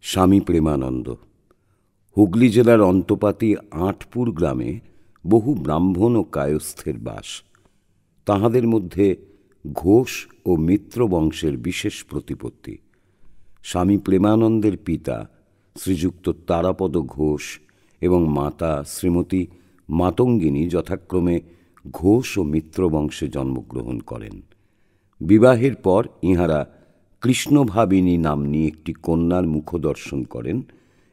স্বামী প্রেমানন্দ। হুগলি জেলার অন্তপাতি আটপুর গ্রামে বহু ব্রাহ্মণ ও কায়স্থের বাস। তাহাদের মধ্যে ঘোষ ও মিত্র বংশের বিশেষ প্রতিপত্তি। স্বামী প্রেমানন্দের পিতা শ্রীযুক্ত তারাপদ ঘোষ এবং মাতা শ্রীমতী মাতঙ্গিনী যথাক্রমে ঘোষ ও মিত্র বংশে জন্মগ্রহণ করেন। বিবাহের পর ইঁহারা কৃষ্ণভাবিনী নাম্নী একটি কন্যার মুখদর্শন করেন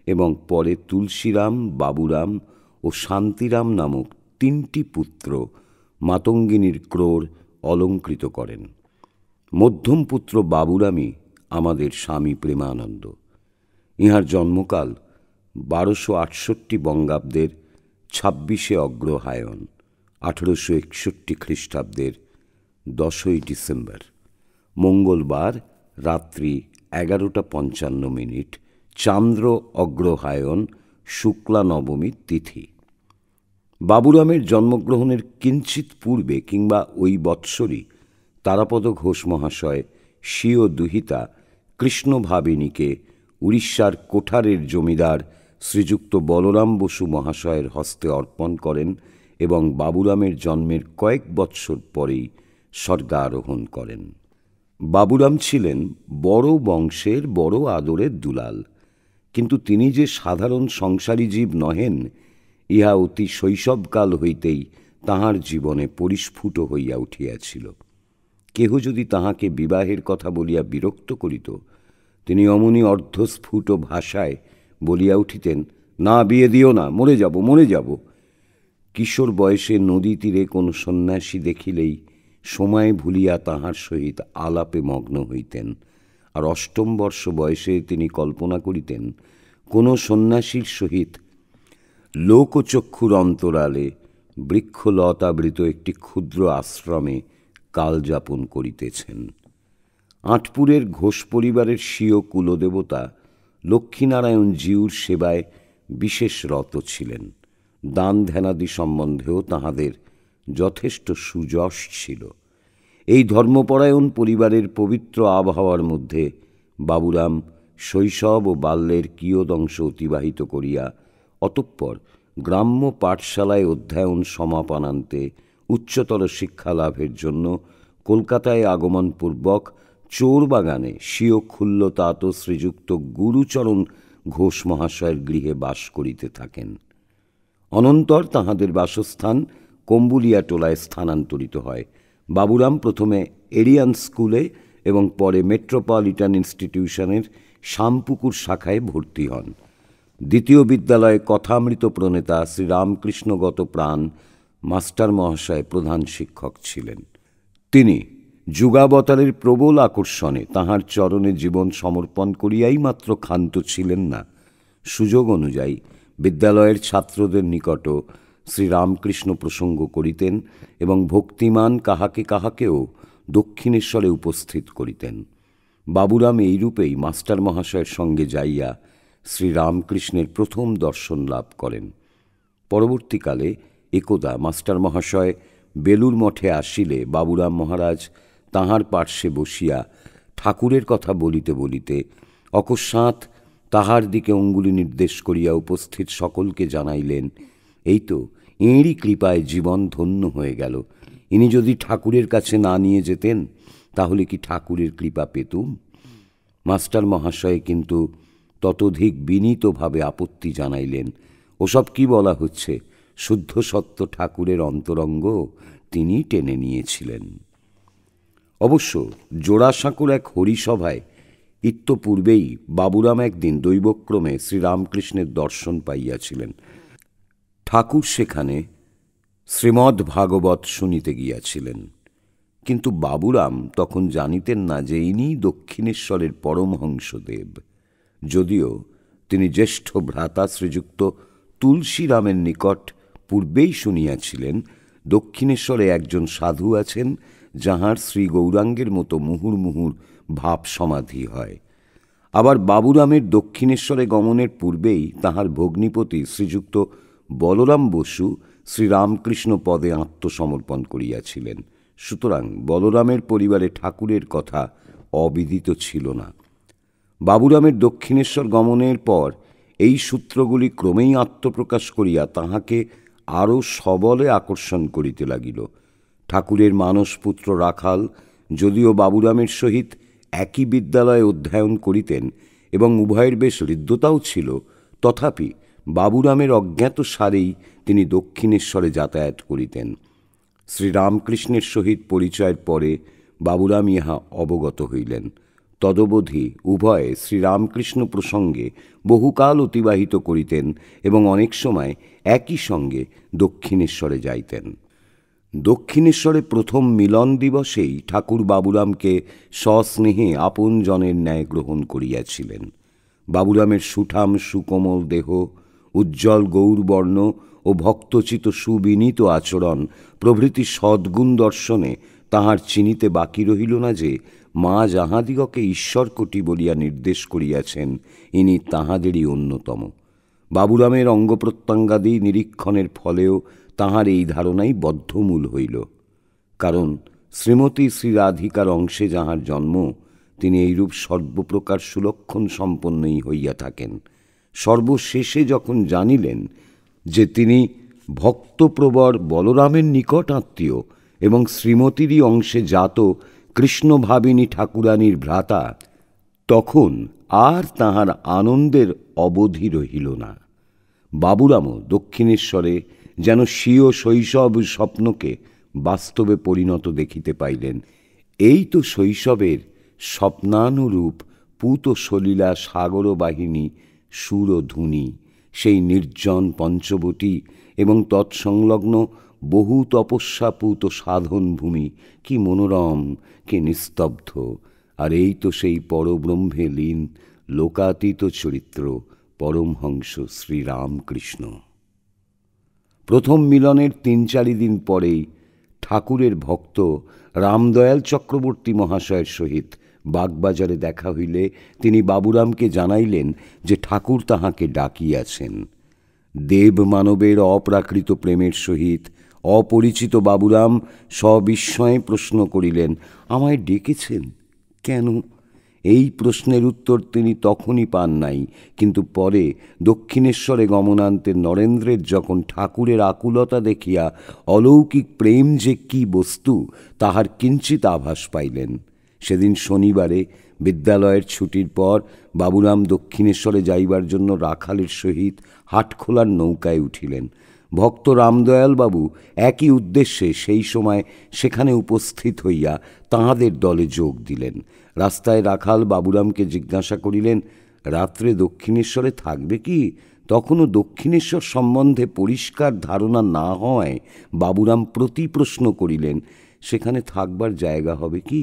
এবং পরে তুলসীরাম, বাবুরাম ও শান্তিরাম নামক তিনটি পুত্র মাতঙ্গিনীর ক্রোড় অলঙ্কৃত করেন। মধ্যম পুত্র বাবুরামই আমাদের স্বামী প্রেমানন্দ। ইঁহার জন্মকাল 1268 বঙ্গাব্দের 26শে অগ্রহায়ণ, 1861 খ্রিস্টাব্দের 10ই ডিসেম্বর, মঙ্গলবার রাত্রি 11:55, চান্দ্র অগ্রহায়ণ, শুক্লা নবমী তিথি। বাবুরামের জন্মগ্রহণের কিঞ্চিত পূর্বে কিংবা ওই বৎসরই তারাপদ ঘোষ মহাশয় স্বীয় দুহিতা কৃষ্ণভাবিনীকে উড়িষ্যার কোঠারের জমিদার শ্রীযুক্ত বলরাম বসু মহাশয়ের হস্তে অর্পণ করেন এবং বাবুরামের জন্মের কয়েক বৎসর পরেই স্বর্গারোহণ করেন। বাবুরাম ছিলেন বড় বংশের বড় আদরের দুলাল, কিন্তু তিনি যে সাধারণ সংসারী জীব নহেন, ইহা অতি শৈশবকাল হইতেই তাহার জীবনে পরিস্ফুট হইয়া উঠিয়াছিল। কেহ যদি তাহাকে বিবাহের কথা বলিয়া বিরক্ত করিত, তিনি অমনি অর্ধস্ফুট ভাষায় বলিয়া উঠিতেন, না, বিয়ে দিও না, মরে যাব, মরে যাব। কিশোর বয়সে নদী তীরে কোন সন্ন্যাসী দেখিলেই সময় ভুলিয়া তাহার সহিত আলাপে মগ্ন হইতেন, আর অষ্টম বর্ষ বয়সে তিনি কল্পনা করিতেন কোন সন্ন্যাসীর সহিত লোকচক্ষুর অন্তরালে বৃক্ষলতাবৃত একটি ক্ষুদ্র আশ্রমে কালযাপন করিতেছেন। আটপুরের ঘোষ পরিবারের স্বীয় কুলদেবতা লক্ষ্মীনারায়ণ জিউর সেবায় বিশেষ রত ছিলেন। দান ধ্যানাদি সম্বন্ধেও তাহাদের যথেষ্ট সুযশ ছিল। এই ধর্মপরায়ণ পরিবারের পবিত্র আবহাওয়ার মধ্যে বাবুরাম শৈশব ও বাল্যের কিয়দংশ অতিবাহিত করিয়া অতঃপর গ্রাম্য পাঠশালায় অধ্যয়ন সমাপনান্তে উচ্চতর শিক্ষা লাভের জন্য কলকাতায় আগমনপূর্বক চোরবাগানে স্বীয় ক্ষুল্লতাত শ্রীযুক্ত গুরুচরণ ঘোষ মহাশয়ের গৃহে বাস করিতে থাকেন। অনন্তর তাহাদের বাসস্থান কম্বুলিয়া টোলায় স্থানান্তরিত হয়। বাবুরাম প্রথমে এরিয়ান স্কুলে এবং পরে মেট্রোপলিটন ইনস্টিটিউশনের শ্যামপুকুর শাখায় ভর্তি হন। দ্বিতীয় বিদ্যালয়ে কথামৃত প্রণেতা শ্রীরামকৃষ্ণগত প্রাণ মাস্টার মহাশয় প্রধান শিক্ষক ছিলেন। তিনি যুগাবতারের প্রবল আকর্ষণে তাহার চরণে জীবন সমর্পণ করিয়াই মাত্র ক্ষান্ত ছিলেন না, সুযোগ অনুযায়ী বিদ্যালয়ের ছাত্রদের নিকটও শ্রীরামকৃষ্ণ প্রসঙ্গ করিতেন এবং ভক্তিমান কাহাকে কাহাকেও দক্ষিণেশ্বরে উপস্থিত করিতেন। বাবুরাম এইরূপেই মাস্টার মহাশয়ের সঙ্গে যাইয়া শ্রীরামকৃষ্ণের প্রথম দর্শন লাভ করেন। পরবর্তীকালে একদা মাস্টার মহাশয় বেলুর মঠে আসিলে বাবুরাম মহারাজ তাহার পার্শ্বে বসিয়া ঠাকুরের কথা বলিতে বলিতে অকস্মাৎ তাহার দিকে অঙ্গুলি নির্দেশ করিয়া উপস্থিত সকলকে জানাইলেন, এই তো এঁরই কৃপায় জীবন ধন্য হয়ে গেল। ইনি যদি ঠাকুরের কাছে না নিয়ে যেতেন তাহলে কি ঠাকুরের কৃপা পেতুম? মাস্টার মহাশয় কিন্তু ততোধিক বিনীতভাবে আপত্তি জানাইলেন, ওসব কি বলা হচ্ছে, শুদ্ধ সত্য ঠাকুরের অন্তরঙ্গ তিনি টেনে নিয়েছিলেন। অবশ্য জোড়াসাঁকোর এক হরিসভায় ইত্যপূর্বেই বাবুরাম একদিন দৈবক্রমে শ্রীরামকৃষ্ণের দর্শন পাইয়াছিলেন। ঠাকুর সেখানে শ্রীমদ্ ভাগবত শুনিতে গিয়াছিলেন, কিন্তু বাবুরাম তখন জানিতেন না যে ইনি দক্ষিণেশ্বরের পরমহংসদেব, যদিও তিনি জ্যেষ্ঠ ভ্রাতা শ্রীযুক্ত তুলসীরামের নিকট পূর্বেই শুনিয়াছিলেন দক্ষিণেশ্বরে একজন সাধু আছেন, যাহার শ্রী গৌরাঙ্গের মতো মুহুর মুহুর ভাব সমাধি হয়। আবার বাবুরামের দক্ষিণেশ্বরে গমনের পূর্বেই তাহার ভগ্নিপতি শ্রীযুক্ত বলরাম বসু শ্রীরামকৃষ্ণ পদে আত্মসমর্পণ করিয়াছিলেন। সুতরাং বলরামের পরিবারে ঠাকুরের কথা অবিদিত ছিল না। বাবুরামের দক্ষিণেশ্বর গমনের পর এই সূত্রগুলি ক্রমেই আত্মপ্রকাশ করিয়া তাহাকে আরও সবলে আকর্ষণ করিতে লাগিল। ঠাকুরের মানসপুত্র রাখাল যদিও বাবুরামের সহিত একই বিদ্যালয়ে অধ্যয়ন করিতেন এবং উভয়ের বেশ হৃদ্যতাও ছিল, তথাপি বাবুরামের অজ্ঞাত সারেই তিনি দক্ষিণেশ্বরে যাতায়াত করিতেন। শ্রীরামকৃষ্ণের সহিত পরিচয়ের পরে বাবুরাম ইহা অবগত হইলেন। তদবধি উভয়ে শ্রীরামকৃষ্ণ প্রসঙ্গে বহুকাল অতিবাহিত করিতেন এবং অনেক সময় একই সঙ্গে দক্ষিণেশ্বরে যাইতেন। দক্ষিণেশ্বরে প্রথম মিলন দিবসেই ঠাকুর বাবুরামকে সস্নেহে আপন জনের ন্যায় গ্রহণ করিয়াছিলেন। বাবুরামের সুঠাম সুকোমল দেহ, উজ্জ্বল গৌরবর্ণ ও ভক্তচিত সুবিনীত আচরণ প্রভৃতি সদ্গুণ দর্শনে তাহার চিনিতে বাকি রহিল না যে মা যাহাদিগকে ঈশ্বরকোটি বলিয়া নির্দেশ করিয়াছেন, ইনি তাহাদেরই অন্যতম। বাবুরামের অঙ্গপ্রত্যঙ্গাদি নিরীক্ষণের ফলেও তাহার এই ধারণাই বদ্ধমূল হইল। কারণ শ্রীমতী শ্রীরাধিকার অংশে যাহার জন্ম, তিনি এইরূপ সর্বপ্রকার সুলক্ষণ সম্পন্নই হইয়া থাকেন। সর্বশেষে যখন জানিলেন যে তিনি ভক্তপ্রবর বলরামের নিকট আত্মীয় এবং শ্রীমতীরই অংশে জাত কৃষ্ণভাবিনী ঠাকুরানীর ভ্রাতা, তখন আর তাহার আনন্দের অবধি রহিল না। বাবুরামও দক্ষিণেশ্বরে যেন স্বীয় শৈশব স্বপ্নকে বাস্তবে পরিণত দেখিতে পাইলেন। এই তো শৈশবের স্বপ্নানুরূপ পূত সলীলা সাগরবাহিনী সুরধুনি, সেই নির্জন পঞ্চবটী এবং তৎসংলগ্ন বহু তপস্যাপূত সাধন ভূমি কি মনোরম, কি নিস্তব্ধ! আর এই তো সেই পরব্রহ্মে লীন লোকাতীত চরিত্র পরমহংস শ্রীরামকৃষ্ণ। প্রথম মিলনের ৩-৪ দিন পরেই ঠাকুরের ভক্ত রামদয়াল চক্রবর্তী মহাশয়ের সহিত বাগবাজারে দেখা হইলে তিনি বাবুরামকে জানাইলেন যে ঠাকুর তাহাকে ডাকিয়াছেন। দেব মানবের অপ্রাকৃত প্রেমের সহিত অপরিচিত বাবুরাম সবিস্ময়ে প্রশ্ন করিলেন, আমায় ডেকেছেন কেন? এই প্রশ্নের উত্তর তিনি তখনই পান নাই, কিন্তু পরে দক্ষিণেশ্বরে গমনান্তে নরেন্দ্রের যখন ঠাকুরের আকুলতা দেখিয়া অলৌকিক প্রেম যে কি বস্তু তাহার কিঞ্চিত আভাস পাইলেন। সেদিন শনিবারে বিদ্যালয়ের ছুটির পর বাবুরাম দক্ষিণেশ্বরে যাইবার জন্য রাখালের সহিত হাটখোলার নৌকায় উঠিলেন। ভক্ত রামদয়ালবাবু একই উদ্দেশ্যে সেই সময় সেখানে উপস্থিত হইয়া তাঁহাদের দলে যোগ দিলেন। রাস্তায় রাখাল বাবুরামকে জিজ্ঞাসা করিলেন, রাত্রে দক্ষিণেশ্বরে থাকবে কি? তখনও দক্ষিণেশ্বর সম্বন্ধে পরিষ্কার ধারণা না হয় বাবুরাম প্রতি প্রশ্ন করিলেন, সেখানে থাকবার জায়গা হবে কি?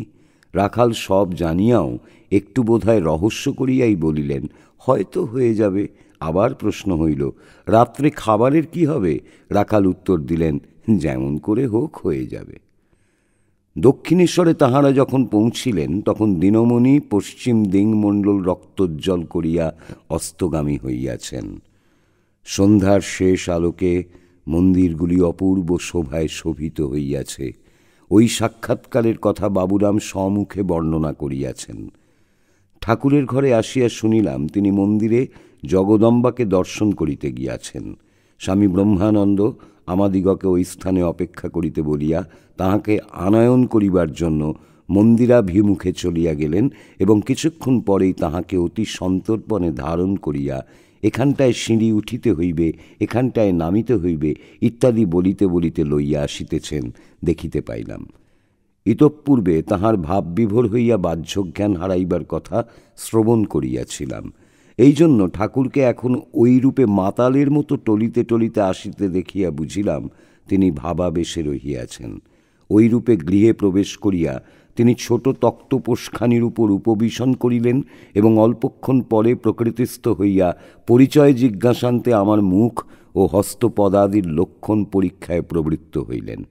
রাখাল সব জানিয়াও একটু বোধহয় রহস্য করিয়াই বলিলেন, হয়তো হয়ে যাবে। আবার প্রশ্ন হইল, রাত্রে খাবারের কি হবে? রাখাল উত্তর দিলেন, যেমন করে হোক হয়ে যাবে। দক্ষিণেশ্বরে তাহারা যখন পৌঁছিলেন তখন দিনমণি পশ্চিম দিংমণ্ডল রক্তোজ্জ্বল করিয়া অস্তগামী হইয়াছেন। সন্ধ্যার শেষ আলোকে মন্দিরগুলি অপূর্ব শোভায় শোভিত হইয়াছে। ওই সাক্ষাৎকারের কথা বাবুরাম সম্মুখে বর্ণনা করিয়াছেন। ঠাকুরের ঘরে আসিয়া শুনিলাম তিনি মন্দিরে জগদম্বাকে দর্শন করিতে গিয়াছেন। স্বামী ব্রহ্মানন্দ আমাদিগকে ওই স্থানে অপেক্ষা করিতে বলিয়া তাহাকে আনয়ন করিবার জন্য মন্দিরাভিমুখে চলিয়া গেলেন এবং কিছুক্ষণ পরেই তাহাকে অতি সন্তর্পণে ধারণ করিয়া এখানটায় সিঁড়ি উঠিতে হইবে, এখানটায় নামিতে হইবে ইত্যাদি বলিতে বলিতে লইয়া আসিতেছেন দেখিতে পাইলাম। ইতঃপূর্বে তাহার ভাববিভোর হইয়া বাহ্যজ্ঞান হারাইবার কথা শ্রবণ করিয়াছিলাম। এই জন্য ঠাকুরকে এখন ওই রূপে মাতালের মতো টলিতে টলিতে আসিতে দেখিয়া বুঝিলাম তিনি ভাবাবেশে রহিয়াছেন। ওই রূপে গৃহে প্রবেশ করিয়া তিনি ছোট তক্তপোষখানির উপর উপবিশন করিলেন এবং অল্পক্ষণ পরে প্রকৃতিস্থ হইয়া পরিচয় জিজ্ঞাসান্তে আমার মুখ ও হস্তপদাদির লক্ষণ পরীক্ষায় প্রবৃত্ত হইলেন।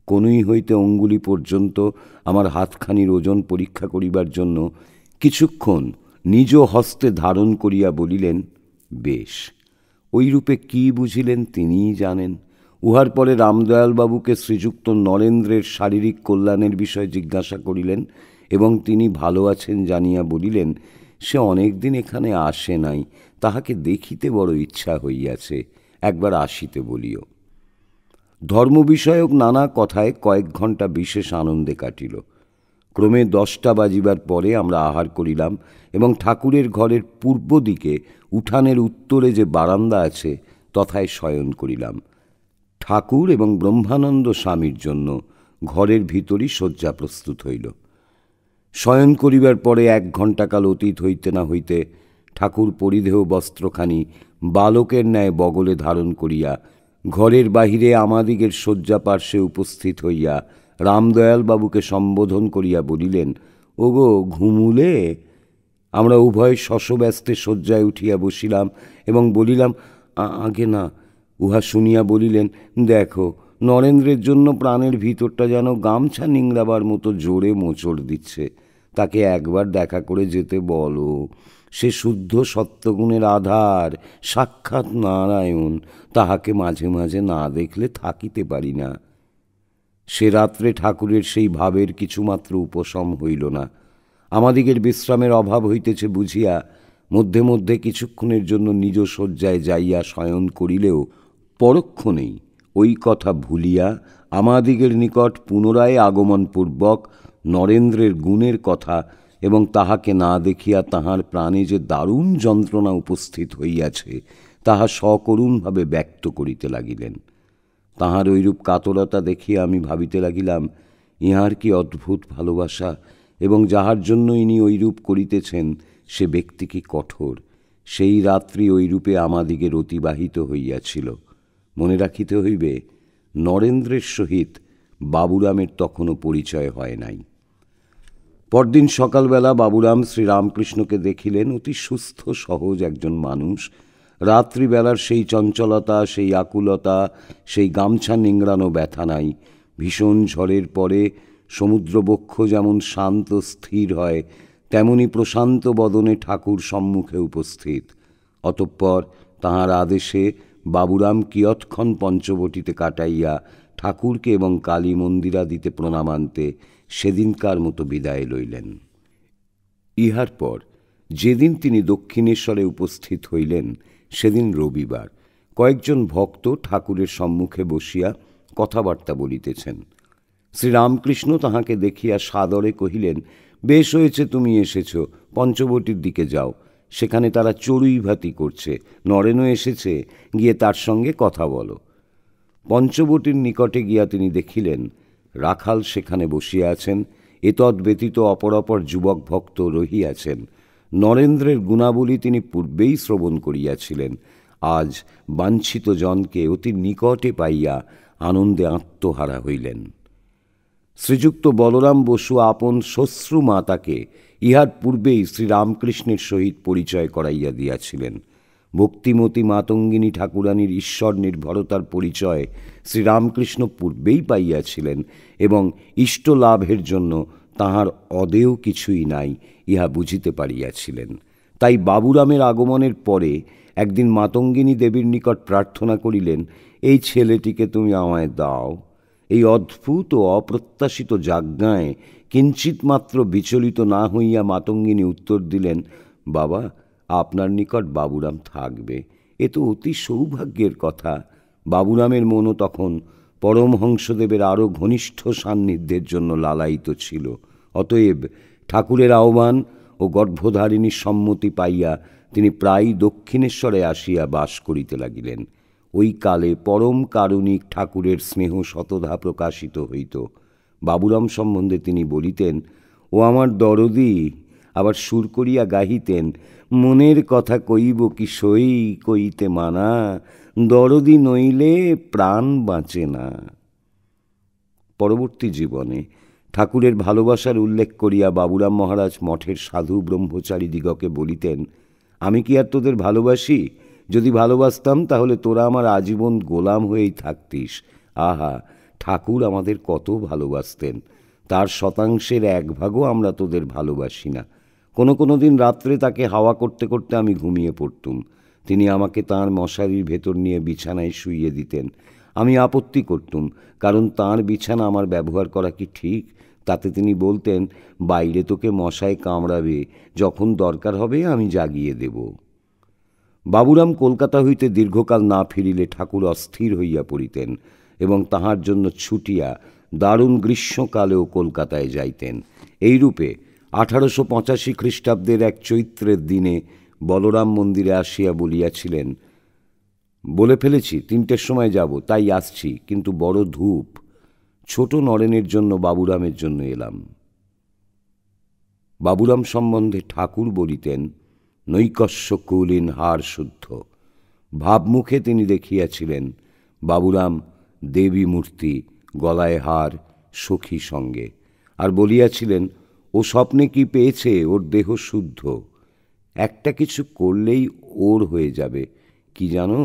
কনুই হইতে অঙ্গুলি পর্যন্ত আমার হাতখানির ওজন পরীক্ষা করিবার জন্য কিছুক্ষণ নিজ হস্তে ধারণ করিয়া বলিলেন, বেশ। ওইরূপে কি বুঝিলেন তিনিই জানেন। উহার পরে রামদয়ালবাবুকে শ্রীযুক্ত নরেন্দ্রের শারীরিক কল্যাণের বিষয়ে জিজ্ঞাসা করিলেন এবং তিনি ভালো আছেন জানিয়া বলিলেন, সে অনেক দিন এখানে আসে নাই, তাহাকে দেখিতে বড় ইচ্ছা হইয়াছে, একবার আসিতে বলিও। ধর্ম বিষয়ক নানা কথায় কয়েক ঘণ্টা বিশেষ আনন্দে কাটিল। ক্রমে 10টা বাজিবার পরে আমরা আহার করিলাম এবং ঠাকুরের ঘরের পূর্ব দিকে উঠানের উত্তরে যে বারান্দা আছে তথায় শয়ন করিলাম। ঠাকুর এবং ব্রহ্মানন্দ স্বামীর জন্য ঘরের ভিতরই শয্যা প্রস্তুত হইল। শয়ন করিবার পরে 1 ঘণ্টাকাল অতীত হইতে না হইতে ঠাকুর পরিধেয় বস্ত্রখানি বালকের ন্যায় বগলে ধারণ করিয়া ঘরের বাহিরে আমাদিগের শয্যা পার্শ্বে উপস্থিত হইয়া রামদয়ালবাবুকে সম্বোধন করিয়া বলিলেন, ওগো ঘুমুলে? আমরা উভয় শশব্যস্তে শয্যায় উঠিয়া বসিলাম এবং বলিলাম, আগে না। উহা শুনিয়া বলিলেন, দেখো, নরেন্দ্রের জন্য প্রাণের ভিতরটা যেন গামছা নিংড়াবার মতো জোরে মোচড় দিচ্ছে। তাকে একবার দেখা করে যেতে বলো। সে শুদ্ধ সত্যগুণের আধার, সাক্ষাৎ নারায়ণ। তাহাকে মাঝে মাঝে না দেখলে থাকিতে পারি না। সে রাত্রে ঠাকুরের সেই ভাবের কিছুমাত্র উপশম হইল না। আমাদিগের বিশ্রামের অভাব হইতেছে বুঝিয়া মধ্যে মধ্যে কিছুক্ষণের জন্য নিজ শয্যায় যাইয়া শয়ন করিলেও পরক্ষণেই ওই কথা ভুলিয়া আমাদিগের নিকট পুনরায় আগমনপূর্বক নরেন্দ্রের গুণের কথা এবং তাহাকে না দেখিয়া তাহার প্রাণে যে দারুণ যন্ত্রণা উপস্থিত হইয়াছে তাহা সকরুণভাবে ব্যক্ত করিতে লাগিলেন। তাহার ঐরূপ কাতরতা দেখিয়া আমি ভাবিতে লাগিলাম, ইহার কি অদ্ভুত ভালোবাসা, এবং যাহার জন্য ইনি ঐরূপ করিতেছেন সে ব্যক্তি কি কঠোর। সেই রাত্রি ঐরূপে আমাদিগের অতিবাহিত হইয়াছিল। মনে রাখিতে হইবে, নরেন্দ্রের সহিত বাবুরামের তখনও পরিচয় হয় নাই। পরদিন সকালবেলা বাবুরাম শ্রীরামকৃষ্ণকে দেখিলেন। অতি সুস্থ সহজ একজন মানুষ। রাত্রিবেলার সেই চঞ্চলতা, সেই আকুলতা, সেই গামছা নিংড়ানো ব্যথা নাই। ভীষণ ঝড়ের পরে সমুদ্রবক্ষ যেমন শান্ত স্থির হয়, তেমনি প্রশান্ত বদনে ঠাকুর সম্মুখে উপস্থিত। অতঃপর তাঁহার আদেশে বাবুরাম কিয়ৎক্ষণ পঞ্চবটিতে কাটাইয়া ঠাকুরকে এবং কালী মন্দিরাদিতে প্রণামান্তে সেদিনকার মতো বিদায় লইলেন। ইহার পর যেদিন তিনি দক্ষিণেশ্বরে উপস্থিত হইলেন সেদিন রবিবার। কয়েকজন ভক্ত ঠাকুরের সম্মুখে বসিয়া কথাবার্তা বলিতেছেন। শ্রীরামকৃষ্ণ তাহাকে দেখিয়া সাদরে কহিলেন, বেশ হয়েছে তুমি এসেছ, পঞ্চবটির দিকে যাও। সেখানে তারা চড়ুই ভাতি করছে, নরেনও এসেছে, গিয়ে তার সঙ্গে কথা বলো। পঞ্চবটির নিকটে গিয়া তিনি দেখিলেন রাখাল সেখানে বসিয়া আছেন, এতদ ব্যতীত অপর যুবক ভক্ত রহিয়াছেন। নরেন্দ্রের গুণাবলী তিনি পূর্বেই শ্রবণ করিয়াছিলেন। আজ বাঞ্ছিত জনকে অতি নিকটে পাইয়া আনন্দে আত্মহারা হইলেন। শ্রীযুক্ত বলরাম বসু আপন শ্বশ্রু মাতাকে ইহার পূর্বেই শ্রীরামকৃষ্ণের সহিত পরিচয় করাইয়া দিয়াছিলেন। ভক্তিমতী মাতঙ্গিনী ঠাকুরানীর ঈশ্বর নির্ভরতার পরিচয় শ্রীরামকৃষ্ণ পূর্বেই পাইয়াছিলেন এবং ইষ্টলাভের জন্য তাহার অদেয় কিছুই নাই ইহা বুঝিতে পারিয়াছিলেন। তাই বাবুরামের আগমনের পরে একদিন মাতঙ্গিনী দেবীর নিকট প্রার্থনা করিলেন, এই ছেলেটিকে তুমি আমায় দাও। এই অদ্ভুত ও অপ্রত্যাশিত যাজ্ঞায় কিঞ্চিত মাত্র বিচলিত না হইয়া মাতঙ্গিনী উত্তর দিলেন, বাবা, আপনার নিকট বাবুরাম থাকবে, এ তো অতি সৌভাগ্যের কথা। বাবুরামের মনও তখন পরমহংসদেবের আরও ঘনিষ্ঠ সান্নিধ্যের জন্য লালায়িত ছিল। অতএব ঠাকুরের আহ্বান ও গর্ভধারিণীর সম্মতি পাইয়া তিনি প্রায় দক্ষিণেশ্বরে আসিয়া বাস করিতে লাগিলেন। ওই কালে পরম কারুণিক ঠাকুরের স্নেহ শতধা প্রকাশিত হইত। বাবুরাম সম্বন্ধে তিনি বলিতেন, ও আমার দরদি। আবার সুর করিয়া গাহিতেন, মনের কথা কইব কি সই কইতে মানা, দরদি নইলে প্রাণ বাঁচে না। পরবর্তী জীবনে ঠাকুরের ভালোবাসার উল্লেখ করিয়া বাবুরাম মহারাজ মঠের সাধু ব্রহ্মচারী দিগকে বলিতেন, আমি কি আর তোদের ভালোবাসি? যদি ভালোবাসতাম তাহলে তোরা আমার আজীবন গোলাম হয়েই থাকতিস। আহা, ঠাকুর আমাদের কত ভালোবাসতেন, তার শতাংশের 1 ভাগও আমরা তোদের ভালোবাসি না। কোনো দিন রাত্রে তাকে হাওয়া করতে করতে আমি ঘুমিয়ে পড়তুম। তিনি আমাকে তাঁর মশারির ভেতর নিয়ে বিছানায় শুইয়ে দিতেন। আমি আপত্তি করতুম, কারণ তাঁর বিছানা আমার ব্যবহার করা কি ঠিক? তাতে তিনি বলতেন, বাইরে তোকে মশায় কামড়াবে, যখন দরকার হবে আমি জাগিয়ে দেব। বাবুরাম কলকাতা হইতে দীর্ঘকাল না ফিরিলে ঠাকুর অস্থির হইয়া পড়িতেন এবং তাহার জন্য ছুটিয়া দারুণ গ্রীষ্মকালেও কলকাতায় যাইতেন। এইরূপে 1885 খ্রিস্টাব্দের এক চৈত্রের দিনে বলরাম মন্দিরে আসিয়া বলিয়াছিলেন, বলে ফেলেছি 3টের সময় যাব, তাই আসছি, কিন্তু বড় ধূপ। ছোট নরেনের জন্য বাবুরামের জন্য এলাম। বাবুরাম সম্বন্ধে ঠাকুর বলিতেন, নৈকস্য কুলীন হার শুদ্ধ। ভাবমুখে তিনি দেখিয়াছিলেন বাবুরাম দেবী মূর্তি, গলায় হার, সখী সঙ্গে, আর বলিয়াছিলেন, ও স্বপ্নে কি পেয়েছে, ওর দেহ শুদ্ধ, একটা কিছু করলেই ওর হয়ে যাবে। কি জানো,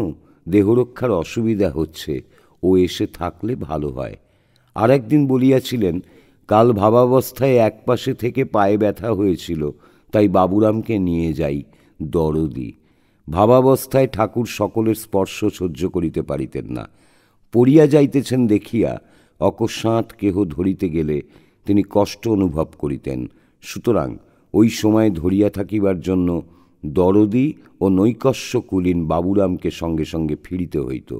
দেহরক্ষার অসুবিধা হচ্ছে, ও এসে থাকলে ভালো হয়। আর একদিন বলিয়াছিলেন, কাল ভাবাবস্থায় একপাশে থেকে পায়ে ব্যথা হয়েছিল, তাই বাবুরামকে নিয়ে যাই, দরদি। ভাবাবস্থায় ঠাকুর সকলের স্পর্শ সহ্য করিতে পারিতেন না। পড়িয়া যাইতেছেন দেখিয়া অকস্মাৎ কেহ ধরিতে গেলে তিনি কষ্ট অনুভব করিতেন। সুতরাং ওই সময় ধরিয়া থাকিবার জন্য দরদি ও নৈকস্য কুলীন বাবুরামকে সঙ্গে সঙ্গে ফিরিতে হইত।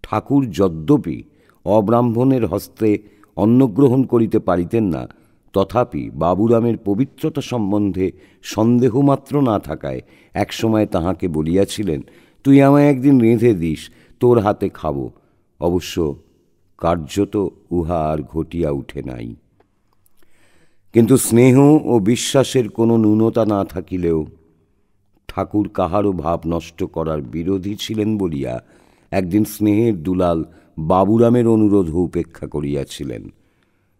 ঠাকুর যদ্যপি অব্রাহ্মণের হস্তে অন্নগ্রহণ করিতে পারিতেন না, তথাপি বাবুরামের পবিত্রতা সম্বন্ধে সন্দেহমাত্র না থাকায় একসময় তাহাকে বলিয়াছিলেন, তুই আমায় একদিন রেঁধে দিস, তোর হাতে খাব। অবশ্য কার্যত উহা আর ঘটিয়া উঠে নাই। কিন্তু স্নেহ ও বিশ্বাসের কোনো ন্যূনতা না থাকিলেও ঠাকুর কাহারও ভাব নষ্ট করার বিরোধী ছিলেন বলিয়া একদিন স্নেহের দুলাল বাবুরামের অনুরোধ উপেক্ষা করিয়াছিলেন।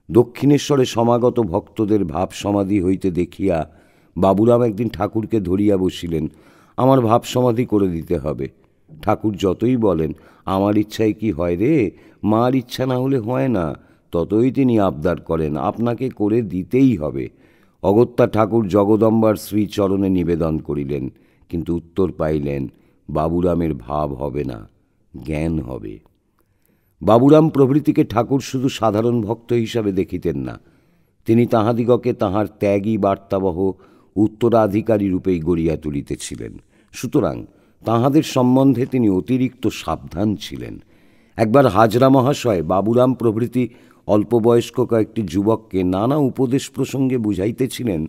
দক্ষিণেশ্বরে সমাগত ভক্তদের ভাব সমাধি হইতে দেখিয়া বাবুরাম একদিন ঠাকুরকে ধরিয়া বসিলেন, আমার ভাব সমাধি করে দিতে হবে। ঠাকুর যতই বলেন, আমার ইচ্ছায় কি হয় রে, মার ইচ্ছা না হলে হয় না, ততই তিনি আবদার করেন, আপনাকে করে দিতেই হবে। অগত্যা ঠাকুর জগদম্বার শ্রীচরণে নিবেদন করিলেন, কিন্তু উত্তর পাইলেন, বাবুরামের ভাব হবে না, জ্ঞান হবে। বাবুরাম প্রভৃতিকে ঠাকুর শুধু সাধারণ ভক্ত হিসাবে দেখিতেন না, তিনি তাহাদিগকে তাহার ত্যাগী বার্তাবহ উত্তরাধিকারী রূপেই গড়িয়া তুলিতেছিলেন। সুতরাং তাহাদের সম্বন্ধে তিনি অতিরিক্ত সাবধান ছিলেন। একবার হাজরা মহাশয় বাবুরাম প্রভৃতি অল্পবয়স্ক কয়েকটি যুবককে নানা উপদেশ প্রসঙ্গে বুঝাইতেছিলেন,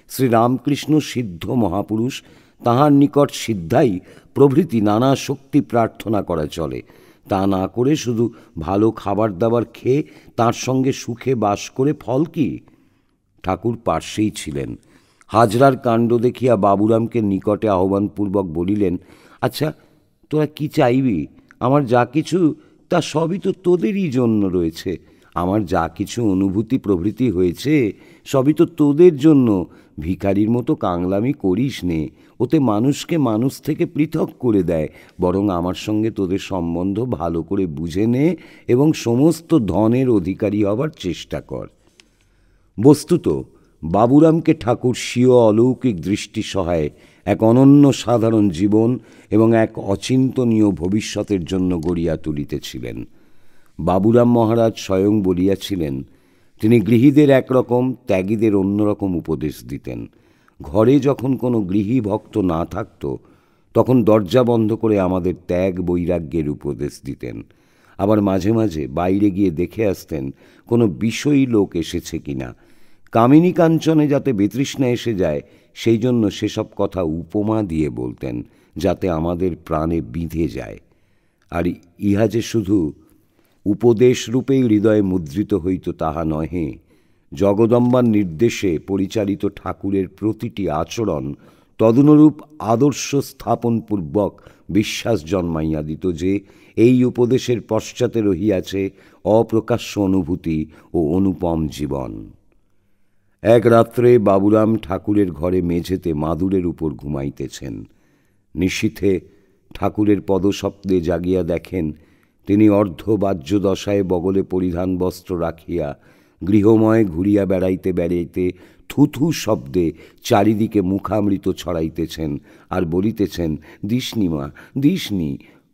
শ্রীরামকৃষ্ণ সিদ্ধ মহাপুরুষ, তাহার নিকট সিদ্ধাই প্রভৃতি নানা শক্তি প্রার্থনা করা চলে, তা না করে শুধু ভালো খাবার দাবার খেয়ে তার সঙ্গে সুখে বাস করে ফল কি? ঠাকুর পার্শ্বেই ছিলেন। হাজরার কাণ্ড দেখিয়া বাবুরামকে নিকটে আহ্বানপূর্বক বলিলেন, আচ্ছা তোরা কি চাইবি? আমার যা কিছু তা সবই তো তোদেরই জন্য রয়েছে। আমার যা কিছু অনুভূতি প্রভৃতি হয়েছে সবই তো তোদের জন্য। ভিখারির মতো কাংলামি করিস নে, ওতে মানুষকে মানুষ থেকে পৃথক করে দেয়। বরং আমার সঙ্গে তোদের সম্বন্ধ ভালো করে বুঝে নে এবং সমস্ত ধনের অধিকারী হবার চেষ্টা কর। বস্তুত বাবুরামকে ঠাকুর স্বীয় অলৌকিক দৃষ্টি সহায়ে এক অনন্য সাধারণ জীবন এবং এক অচিন্তনীয় ভবিষ্যতের জন্য গড়িয়া তুলিতেছিলেন। বাবুরাম মহারাজ স্বয়ং বলিয়াছিলেন, তিনি গৃহীদের একরকম, ত্যাগীদের অন্যরকম উপদেশ দিতেন। ঘরে যখন কোনো গৃহী ভক্ত না থাকত, তখন দরজা বন্ধ করে আমাদের ত্যাগ বৈরাগ্যের উপদেশ দিতেন। আবার মাঝে মাঝে বাইরে গিয়ে দেখে আসতেন কোনো বিষয়ী লোক এসেছে কিনা। কামিনী কাঞ্চনে যাতে বিতৃষ্ণা এসে যায়, সেই জন্য সেসব কথা উপমা দিয়ে বলতেন, যাতে আমাদের প্রাণে বিঁধে যায়। আর ইহা যে শুধু উপদেশ রূপেই হৃদয়ে মুদ্রিত হইত তাহা নহে, জগদম্বার নির্দেশে পরিচালিত ঠাকুরের প্রতিটি আচরণ তদনুরূপ আদর্শ স্থাপনপূর্বক বিশ্বাস জন্মাইয়া দিত যে এই উপদেশের পশ্চাতে রহিয়াছে অপ্রকাশ্য অনুভূতি ও অনুপম জীবন। এক রাত্রে বাবুরাম ঠাকুরের ঘরে মেঝেতে মাদুরের উপর ঘুমাইতেছেন। নিশীথে ঠাকুরের পদশব্দে জাগিয়া দেখেন তিনি অর্ধবাহ্যদশায় বগলে পরিধান বস্ত্র রাখিয়া গৃহময় ঘুরিয়া বেড়াইতে বেড়াইতে থুথু শব্দে চারিদিকে মুখামৃত ছড়াইতেছেন আর বলিতেছেন, দিসনি মা, দিসনি।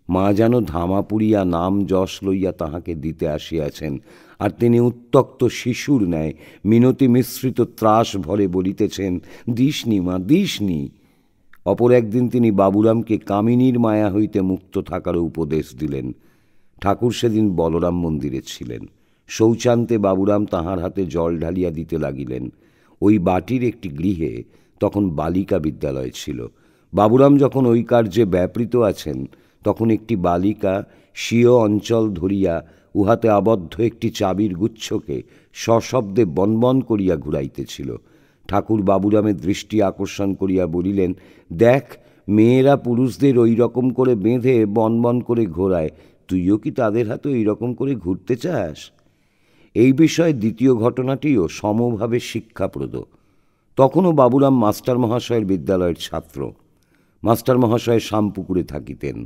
মা যেন ধামা পুড়িয়া নাম যশ লইয়া তাহাকে দিতে আসিয়াছেন, আর তিনি উত্ত্যক্ত শিশুর ন্যায় মিনতি মিশ্রিত ত্রাস ভরে বলিতেছেন, দিসনি মা, দিসনি। অপর একদিন তিনি বাবুরামকে কামিনীর মায়া হইতে মুক্ত থাকার উপদেশ দিলেন। ঠাকুর সেদিন বলরাম মন্দিরে ছিলেন। শৌচান্তে বাবুরাম তাহার হাতে জল ঢালিয়া দিতে লাগিলেন। ওই বাটির একটি গৃহে তখন বালিকা বিদ্যালয় ছিল। বাবুরাম যখন ওই কার্যে ব্যাপৃত আছেন, তখন একটি বালিকা স্বীয় অঞ্চল ধরিয়া উহাতে আবদ্ধ একটি চাবির গুচ্ছকে সশব্দে বনবন করিয়া ঘুরাইতেছিল। ঠাকুর বাবুরামের দৃষ্টি আকর্ষণ করিয়া বলিলেন, দেখ, মেয়েরা পুরুষদের ওই রকম করে বেঁধে বনবন করে ঘোরায়, তুইও কি তাদের হাতে ওই রকম করে ঘুরতে চাস? এই বিষয়ে দ্বিতীয় ঘটনাটিও সমভাবে শিক্ষাপ্রদ। তখনও বাবুরাম মাস্টার মহাশয়ের বিদ্যালয়ের ছাত্র। মাস্টার মহাশয় শামপুকুরে থাকিতেন।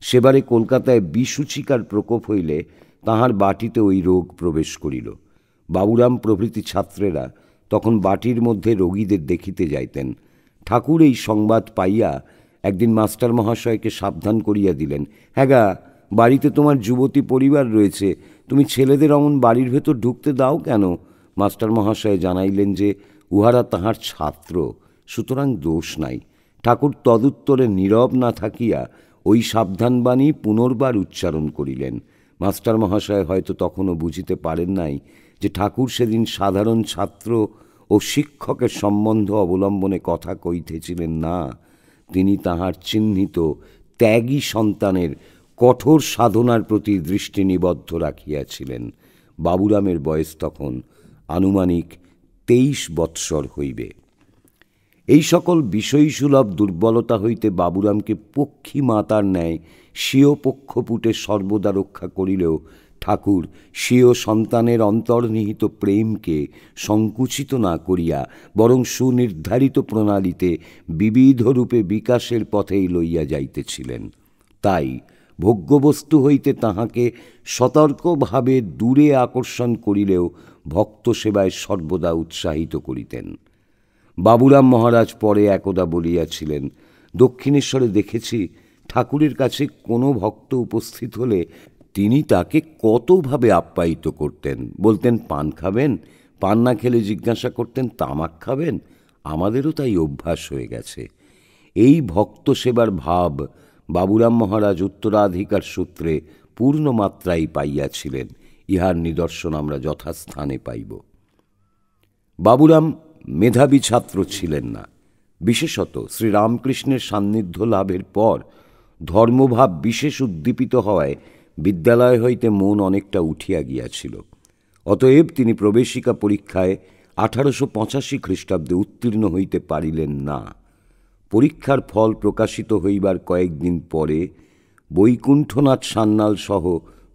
সেবারে কলকাতায় বিসূচিকার প্রকোপ হইলে তাহার বাটিতে ওই রোগ প্রবেশ করিল। বাবুরাম প্রভৃতি ছাত্রেরা তখন বাটির মধ্যে রোগীদের দেখিতে যাইতেন। ঠাকুর এই সংবাদ পাইয়া একদিন মাস্টার মহাশয়কে সাবধান করিয়া দিলেন, হ্যাঁ গা, বাড়িতে তোমার যুবতী পরিবার রয়েছে, তুমি ছেলেদের অমন বাড়ির ভেতর ঢুকতে দাও কেন? মাস্টার মহাশয় জানাইলেন যে উহারা তাহার ছাত্র, সুতরাং দোষ নাই। ঠাকুর তদুত্তরে নীরব না থাকিয়া ওই সাবধানবাণী পুনর্বার উচ্চারণ করিলেন। মাস্টার মহাশয় হয়তো তখনও বুঝিতে পারেন নাই যে ঠাকুর সেদিন সাধারণ ছাত্র ও শিক্ষকের সম্বন্ধ অবলম্বনে কথা কইতেছিলেন না, তিনি তাহার চিহ্নিত ত্যাগী সন্তানের কঠোর সাধনার প্রতি দৃষ্টি নিবদ্ধ রাখিয়াছিলেন। বাবুরামের বয়স তখন আনুমানিক 23 বৎসর হইবে। এই সকল বিষয়সুলভ দুর্বলতা হইতে বাবুরামকে পক্ষী মাতার ন্যায় স্বীয় পক্ষপুটে সর্বদা রক্ষা করিলেও ঠাকুর স্বীয় সন্তানের অন্তর্নিহিত প্রেমকে সংকুচিত না করিয়া বরং সুনির্ধারিত প্রণালীতে বিবিধরূপে বিকাশের পথেই লইয়া যাইতেছিলেন। তাই ভোগ্যবস্তু হইতে তাহাকে সতর্কভাবে দূরে আকর্ষণ করিলেও ভক্ত সেবায় সর্বদা উৎসাহিত করিতেন। বাবুরাম মহারাজ পরে একদা বলিয়াছিলেন, দক্ষিণেশ্বরে দেখেছি ঠাকুরের কাছে কোনো ভক্ত উপস্থিত হলে তিনি তাকে কতভাবে আপ্যায়িত করতেন। বলতেন, পান খাবেন? পান না খেলে জিজ্ঞাসা করতেন, তামাক খাবেন? আমাদেরও তাই অভ্যাস হয়ে গেছে। এই ভক্ত সেবার ভাব বাবুরাম মহারাজ উত্তরাধিকার সূত্রে পূর্ণ মাত্রায় পাইয়াছিলেন। ইহার নিদর্শন আমরা যথাস্থানে পাইব। বাবুরাম মেধাবী ছাত্র ছিলেন না। বিশেষত শ্রীরামকৃষ্ণের সান্নিধ্য লাভের পর ধর্মভাব বিশেষ উদ্দীপিত হওয়ায় বিদ্যালয় হইতে মন অনেকটা উঠিয়া গিয়াছিল। অতএব তিনি প্রবেশিকা পরীক্ষায় 1885 খ্রিস্টাব্দে উত্তীর্ণ হইতে পারিলেন না। পরীক্ষার ফল প্রকাশিত হইবার কয়েকদিন পরে বৈকুণ্ঠনাথ সান্যাল সহ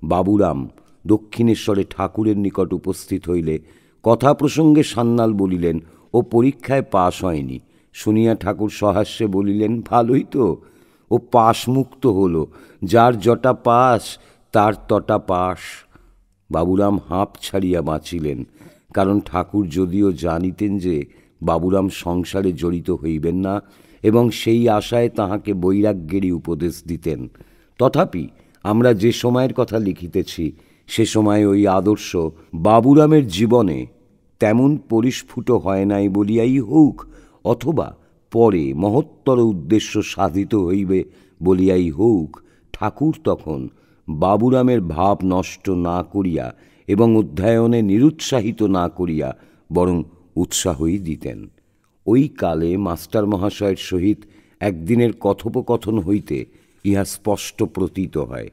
বাবুরাম দক্ষিণেশ্বরে ঠাকুরের নিকট উপস্থিত হইলে কথা প্রসঙ্গে সান্যাল বলিলেন, ও পরীক্ষায় পাশ হয়নি। শুনিয়া ঠাকুর সহাস্যে বলিলেন, ভালোই তো, ও পাশ মুক্ত হল, যার জটা পাশ তার তটা পাশ। বাবুরাম হাঁপ ছাড়িয়া বাঁচিলেন, কারণ ঠাকুর যদিও জানিতেন যে বাবুরাম সংসারে জড়িত হইবেন না এবং সেই আশায় তাহাকে বৈরাগ্যেরই উপদেশ দিতেন, তথাপি আমরা যে সময়ের কথা লিখিতেছি সে সময় ওই আদর্শ বাবুরামের জীবনে তেমন পরিস্ফুট হয় নাই বলিয়াই হোক, অথবা পরে মহত্তর উদ্দেশ্য সাধিত হইবে বলিয়াই হোক, ঠাকুর তখন বাবুরামের ভাব নষ্ট না করিয়া এবং অধ্যয়নে নিরুৎসাহিত না করিয়া বরং উৎসাহই দিতেন। ওই কালে মাস্টার মহাশয়ের সহিত একদিনের কথোপকথন হইতে ইহা স্পষ্ট প্রতীত হয়।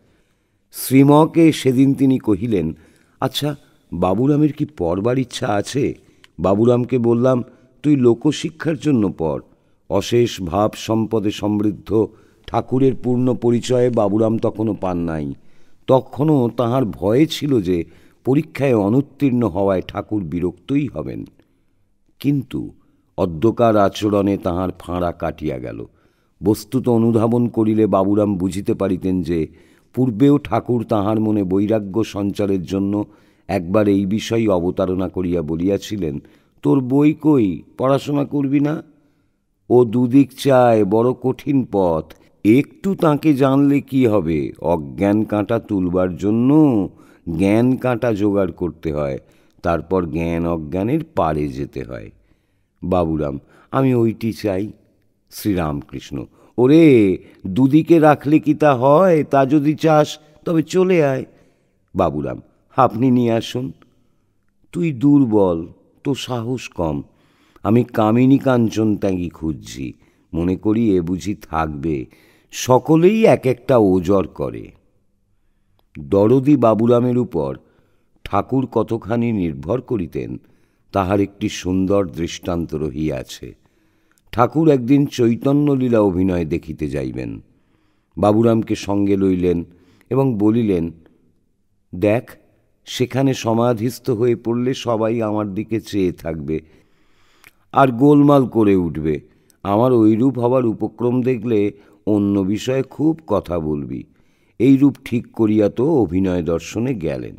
শ্রীমকে সেদিন তিনি কহিলেন, আচ্ছা, বাবুরামের কি পড়বার ইচ্ছা আছে? বাবুরামকে বললাম, তুই লোকশিক্ষার জন্য পড়। অশেষ ভাব সম্পদে সমৃদ্ধ ঠাকুরের পূর্ণ পরিচয়ে বাবুরাম তখনও পান নাই। তখনও তাহার ভয়ে ছিল যে পরীক্ষায় অনুত্তীর্ণ হওয়ায় ঠাকুর বিরক্তই হবেন। কিন্তু অদ্যকার আচরণে তাহার ফাঁড়া কাটিয়া গেল। বস্তুত অনুধাবন করিলে বাবুরাম বুঝিতে পারিতেন যে পূর্বেও ঠাকুর তাঁহার মনে বৈরাগ্য সঞ্চারের জন্য একবার এই বিষয়ে অবতারণা করিয়া বলিয়াছিলেন, তোর বই কই, পড়াশোনা করবি না? ও দুদিক চায়, বড় কঠিন পথ। একটু তাকে জানলে কি হবে? অজ্ঞান কাঁটা তুলবার জন্য জ্ঞান কাঁটা জোগাড় করতে হয়, তারপর জ্ঞান অজ্ঞানের পারে যেতে হয়। বাবুরাম, আমি ওইটি চাই। শ্রীরামকৃষ্ণ, ওরে, দুদিকে রাখলে কি তা হয়? তা যদি চাস তবে চলে আয়। বাবুরাম, আপনি নিয়ে আসুন। তুই দুর্বল, তো সাহস কম। আমি কামিনী কাঞ্চন ত্যাগী খুঁজছি, মনে করি এ বুঝি থাকবে। সকলেই এক একটা ওজর করে। দরদি বাবুরামের উপর ঠাকুর কতখানি নির্ভর করিতেন তাহার একটি সুন্দর দৃষ্টান্ত রহিয়াছে। ঠাকুর একদিন চৈতন্যলীলা অভিনয় দেখিতে যাইবেন। বাবুরামকে সঙ্গে লইলেন এবং বলিলেন, দেখ, সেখানে সমাধিস্থ হয়ে পড়লে সবাই আমার দিকে চেয়ে থাকবে আর গোলমাল করে উঠবে। আমার ওইরূপ হবার উপক্রম দেখলে অন্য বিষয়ে খুব কথা বলবি। এইরূপ ঠিক করিয়া তো অভিনয় দর্শনে গেলেন।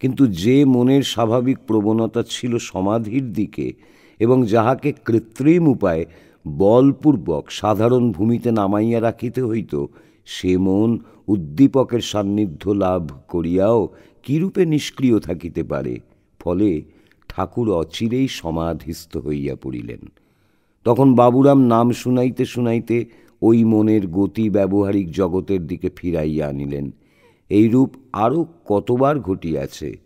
কিন্তু যে মনের স্বাভাবিক প্রবণতা ছিল সমাধির দিকে এবং যাহাকে কৃত্রিম উপায়ে বলপূর্বক সাধারণ ভূমিতে নামাইয়া রাখিতে হইত, সে মন উদ্দীপকের সান্নিধ্য লাভ করিয়াও কিরূপে নিষ্ক্রিয় থাকিতে পারে? ফলে ঠাকুর অচিরেই সমাধিস্থ হইয়া পড়িলেন। তখন বাবুরাম নাম শুনাইতে শুনাইতে ওই মনের গতি ব্যবহারিক জগতের দিকে ফিরাইয়া আনিলেন। এইরূপ আরও কতবার ঘটিয়াছে।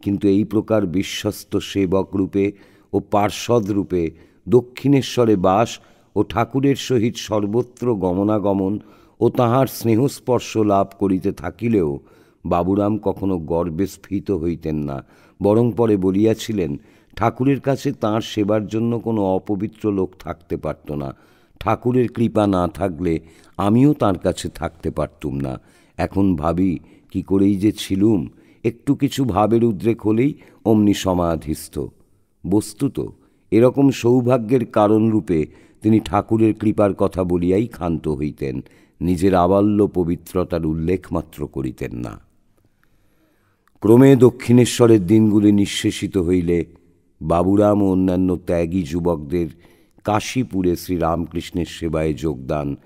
কিন্তু এই প্রকার বিশ্বস্ত সেবক রূপে ও পার্ষদ রূপে দক্ষিণেশ্বরে বাস ও ঠাকুরের সহিত সর্বত্র গমনাগমন ও তাঁহার স্নেহস্পর্শ লাভ করিতে থাকিলেও বাবুরাম কখনো গর্বে স্ফীত হইতেন না, বরং পরে বলিয়াছিলেন, ঠাকুরের কাছে তাঁর সেবার জন্য কোনো অপবিত্র লোক থাকতে পারত না। ঠাকুরের কৃপা না থাকলে আমিও তাঁর কাছে থাকতে পারতুম না। এখন ভাবি কি করেই যে ছিলুম, একটু কিছু ভাবের উদ্রেক হলেই অমনি সমাধিস্থ। বস্তুত এরকম সৌভাগ্যের কারণরূপে তিনি ঠাকুরের কৃপার কথা বলিয়াই ক্ষান্ত হইতেন, নিজের আবাল্য পবিত্রতার উল্লেখ মাত্র করিতেন না। ক্রমে দক্ষিণেশ্বরের দিনগুলি নিঃশেষিত হইলে বাবুরাম ও অন্যান্য ত্যাগী যুবকদের কাশীপুরে শ্রীরামকৃষ্ণের সেবায় যোগদান,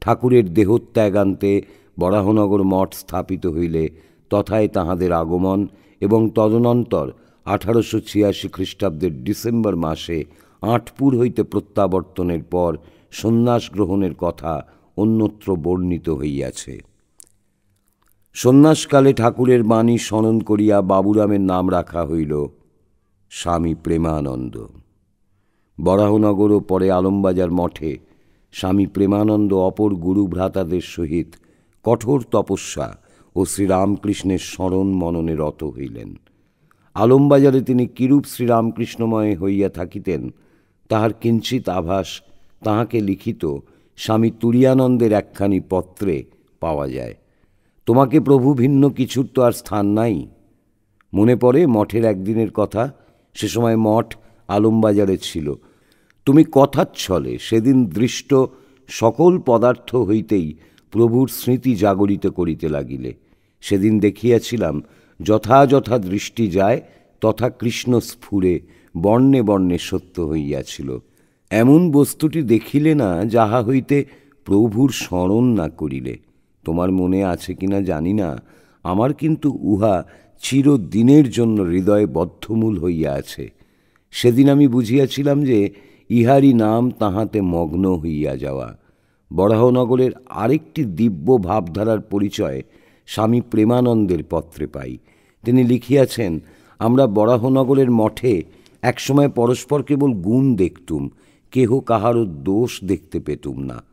ঠাকুরের দেহত্যাগান্তে বরাহনগর মঠ স্থাপিত হইলে তথায় তাহাদের আগমন এবং তদনন্তর 1886 খ্রিস্টাব্দের ডিসেম্বর মাসে আঁটপুর হইতে প্রত্যাবর্তনের পর সন্ন্যাস গ্রহণের কথা অন্যত্র বর্ণিত হইয়াছে। সন্ন্যাসকালে ঠাকুরের বাণী স্মরণ করিয়া বাবুরামের নাম রাখা হইল স্বামী প্রেমানন্দ। বরাহনগর ও পরে আলমবাজার মঠে স্বামী প্রেমানন্দ অপর গুরু ভ্রাতাদের সহিত কঠোর তপস্যা ও শ্রীরামকৃষ্ণের স্মরণ মননে রত হইলেন। আলমবাজারে তিনি কিরূপ শ্রীরামকৃষ্ণময় হইয়া থাকিতেন তাহার কিঞ্চিত আভাস তাহাকে লিখিত স্বামী তুরীয়ানন্দের একখানি পত্রে পাওয়া যায়। তোমাকে প্রভু ভিন্ন কিছুর তো আর স্থান নাই। মনে পড়ে মঠের একদিনের কথা। সে সময় মঠ আলমবাজারে ছিল। তুমি কথাচ্ছলে সেদিন দৃষ্ট সকল পদার্থ হইতেই প্রভুর স্মৃতি জাগরিত করিতে লাগিলে। সেদিন দেখিয়াছিলাম যথাযথা দৃষ্টি যায় তথা কৃষ্ণ স্ফুরে বর্ণে বর্ণে সত্য হইয়াছিল। এমন বস্তুটি দেখিলে না যাহা হইতে প্রভুর স্মরণ না করিলে। তোমার মনে আছে কিনা জানি না, আমার কিন্তু উহা চিরদিনের জন্য হৃদয়ে বদ্ধমূল হইয়া আছে। সেদিন আমি বুঝিয়াছিলাম যে ইহারই নাম তাহাতে মগ্ন হইয়া যাওয়া। বরাহনগরের আরেকটি দিব্য ভাবধারার পরিচয় স্বামী প্রেমানন্দের পত্রে পাই। তিনি লিখিয়াছেন, আমরা বরাহনগরের মঠে একসময় পরস্পর কেবল গুণ দেখতুম, কেহ কাহারও দোষ দেখতে পেতুম না।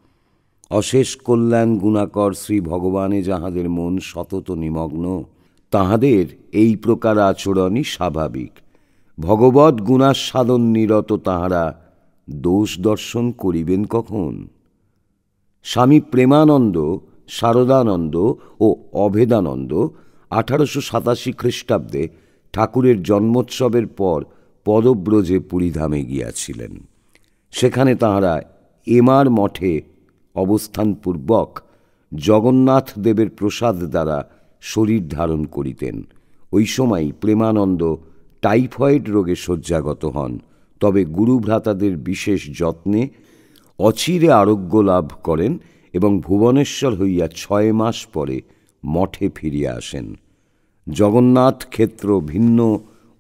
অশেষ কল্যাণ গুণাকর শ্রী ভগবানে যাহাদের মন সতত নিমগ্ন, তাহাদের এই প্রকার আচরণই স্বাভাবিক। ভগবৎ গুণাস্বাদন নিরত তাহারা দোষ দর্শন করিবেন কখন? স্বামী প্রেমানন্দ, শারদানন্দ ও অভেদানন্দ 1887 খ্রিস্টাব্দে ঠাকুরের জন্মোৎসবের পর পদব্রজে পুরীধামে গিয়াছিলেন। সেখানে তাঁহারা এমার মঠে অবস্থানপূর্বক জগন্নাথ দেবের প্রসাদ দ্বারা শরীর ধারণ করিতেন। ওই সময় প্রেমানন্দ টাইফয়েড রোগে শয্যাগত হন। তবে গুরুভ্রাতাদের বিশেষ যত্নে অচিরে আরোগ্য লাভ করেন এবং ভুবনেশ্বর হইয়া 6 মাস পরে মঠে ফিরিয়া আসেন। জগন্নাথ ক্ষেত্র ভিন্ন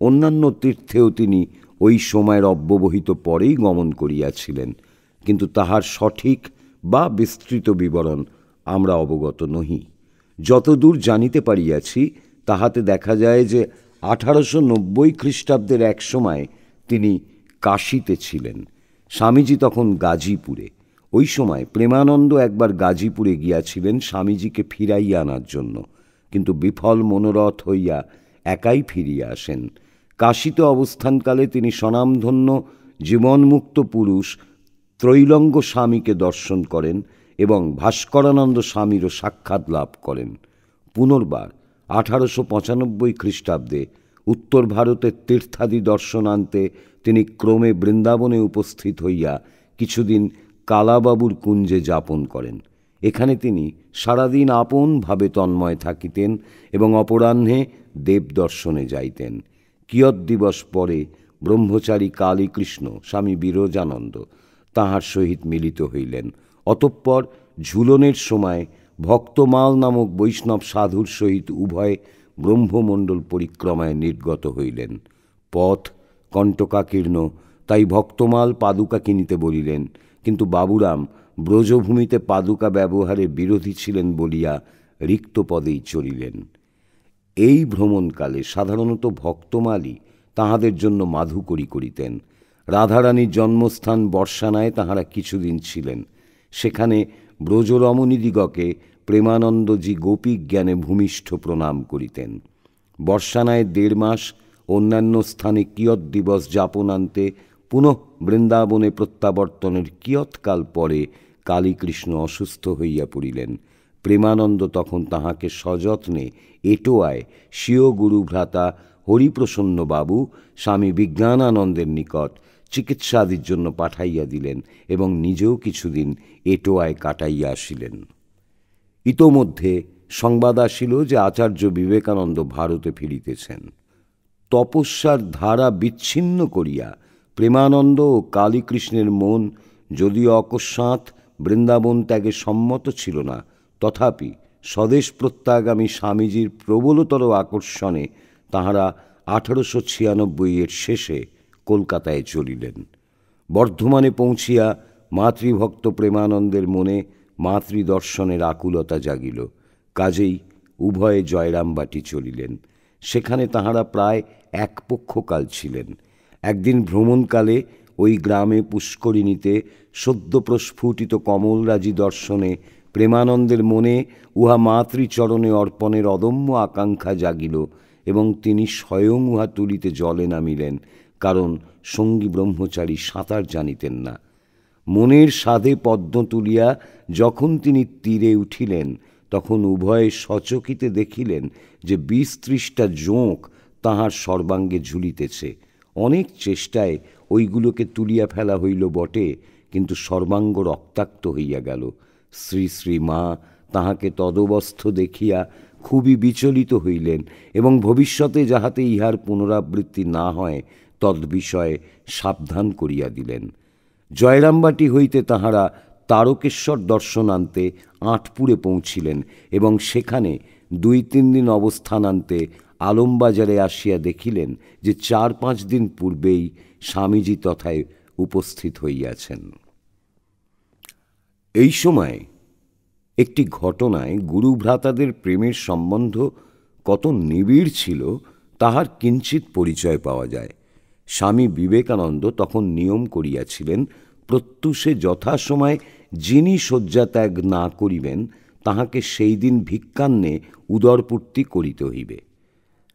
অন্যান্য তীর্থেও তিনি ওই সময়ের অব্যবহিত পরেই গমন করিয়াছিলেন, কিন্তু তাহার সঠিক বা বিস্তৃত বিবরণ আমরা অবগত নহি। যতদূর জানিতে পারিয়াছি তাহাতে দেখা যায় যে 1890 খ্রিস্টাব্দের এক সময় তিনি কাশীতে ছিলেন। স্বামীজি তখন গাজীপুরে। ওই সময় প্রেমানন্দ একবার গাজীপুরে গিয়াছিলেন স্বামীজিকে ফিরাইয়া আনার জন্য, কিন্তু বিফল মনোরথ হইয়া একাই ফিরিয়া আসেন। কাশীতে অবস্থানকালে তিনি স্বনামধন্য জীবনমুক্ত পুরুষ ত্রৈলঙ্গ স্বামীকে দর্শন করেন এবং ভাস্করানন্দ স্বামীরও সাক্ষাৎ লাভ করেন। পুনর্বার 1895 খ্রিস্টাব্দে উত্তর ভারতের তীর্থাদি দর্শনান্তে তিনি ক্রমে বৃন্দাবনে উপস্থিত হইয়া কিছুদিন কালাবাবুর কুঞ্জে যাপন করেন। এখানে তিনি সারাদিন আপন ভাবে তন্ময় থাকিতেন এবং অপরাহ্নে দেব দর্শনে যাইতেন। কিয়ৎ দিবস পরে ব্রহ্মচারী কালীকৃষ্ণ স্বামী বিরজানন্দ তাঁহার সহিত মিলিত হইলেন। অতঃপর ঝুলনের সময় ভক্তমাল নামক বৈষ্ণব সাধুর সহিত উভয় ব্রহ্মমণ্ডল পরিক্রমায় নির্গত হইলেন। পথ কণ্টকাকীর্ণ, তাই ভক্তমাল পাদুকা কিনিতে বলিলেন, কিন্তু বাবুরাম ব্রজভূমিতে পাদুকা ব্যবহারে বিরোধী ছিলেন বলিয়া রিক্ত পদেই চলিলেন। এই ভ্রমণকালে সাধারণত ভক্তমালই তাহাদের জন্য মাধুকরী করিতেন। রাধারানীর জন্মস্থান বর্ষানায় তাহারা কিছুদিন ছিলেন। সেখানে ব্রজরমণীদিগকে প্রেমানন্দজি গোপী জ্ঞানে ভূমিষ্ঠ প্রণাম করিতেন। বর্ষানায় 1.5 মাস অন্যান্য স্থানে কিয়ৎ দিবস যাপনান্তে পুনঃ বৃন্দাবনে প্রত্যাবর্তনের কিয়ৎকাল পরে কালীকৃষ্ণ অসুস্থ হইয়া পড়িলেন। প্রেমানন্দ তখন তাহাকে সযত্নে এটোয়ায় স্বীয় গুরুভ্রাতা হরিপ্রসন্ন বাবু স্বামী বিজ্ঞানানন্দের নিকট চিকিৎসাদির জন্য পাঠাইয়া দিলেন এবং নিজেও কিছুদিন এটোয়ায় কাটাইয়া আসিলেন। ইতোমধ্যে সংবাদ আসিল যে আচার্য বিবেকানন্দ ভারতে ফিরিতেছেন। তপস্যার ধারা বিচ্ছিন্ন করিয়া প্রেমানন্দ ও কালীকৃষ্ণের মন যদিও অকস্মাৎ বৃন্দাবন ত্যাগে সম্মত ছিল না, তথাপি স্বদেশ প্রত্যাগামী স্বামীজির প্রবলতর আকর্ষণে তাঁহারা 1896 শেষে কলকাতায় চলিলেন। বর্ধমানে পৌঁছিয়া মাতৃভক্ত প্রেমানন্দের মনে মাতৃদর্শনের আকুলতা জাগিল। কাজেই উভয়ে জয়রামবাটি চলিলেন। সেখানে তাঁহারা প্রায় 1 পক্ষকাল ছিলেন। একদিন ভ্রমণকালে ওই গ্রামে পুষ্করিণীতে সদ্য প্রস্ফুটিত কমলরাজি দর্শনে প্রেমানন্দের মনে উহা মাতৃচরণে অর্পণের অদম্য আকাঙ্ক্ষা জাগিল এবং তিনি স্বয়ং উহা তুলিতে জলে নামিলেন, কারণ সঙ্গী ব্রহ্মচারী সাঁতার জানিতেন না। মনের সাধে পদ্ম তুলিয়া যখন তিনি তীরে উঠিলেন, তখন উভয়ে সচকিতে দেখিলেন যে 20-30টা জোঁক তাহার সর্বাঙ্গে ঝুলিতেছে। অনেক চেষ্টায় ওইগুলোকে তুলিয়া ফেলা হইল বটে, কিন্তু সর্বাঙ্গ রক্তাক্ত হইয়া গেল। শ্রী শ্রী মা তাহাকে তদবস্থ দেখিয়া খুবই বিচলিত হইলেন এবং ভবিষ্যতে যাহাতে ইহার পুনরাবৃত্তি না হয় তদ্বিষয়ে সাবধান করিয়া দিলেন। জয়রামবাটি হইতে তাহারা তারকেশ্বর দর্শনান্তে আঁটপুরে পৌঁছিলেন এবং সেখানে 2-3 দিন অবস্থানান্তে আলমবাজারে আসিয়া দেখিলেন যে 4-5 দিন পূর্বেই স্বামীজি তথায় উপস্থিত হইয়াছেন। এই সময় একটি ঘটনায় গুরুভ্রাতাদের প্রেমের সম্বন্ধ কত নিবিড় ছিল তাহার কিঞ্চিত পরিচয় পাওয়া যায়। স্বামী বিবেকানন্দ তখন নিয়ম করিয়াছিলেন, প্রত্যুষে যথাসময় যিনি শয্যাত্যাগ না করিবেন তাহাকে সেই দিন ভিক্ষান্নে উদরপূর্তি করিতে হইবে।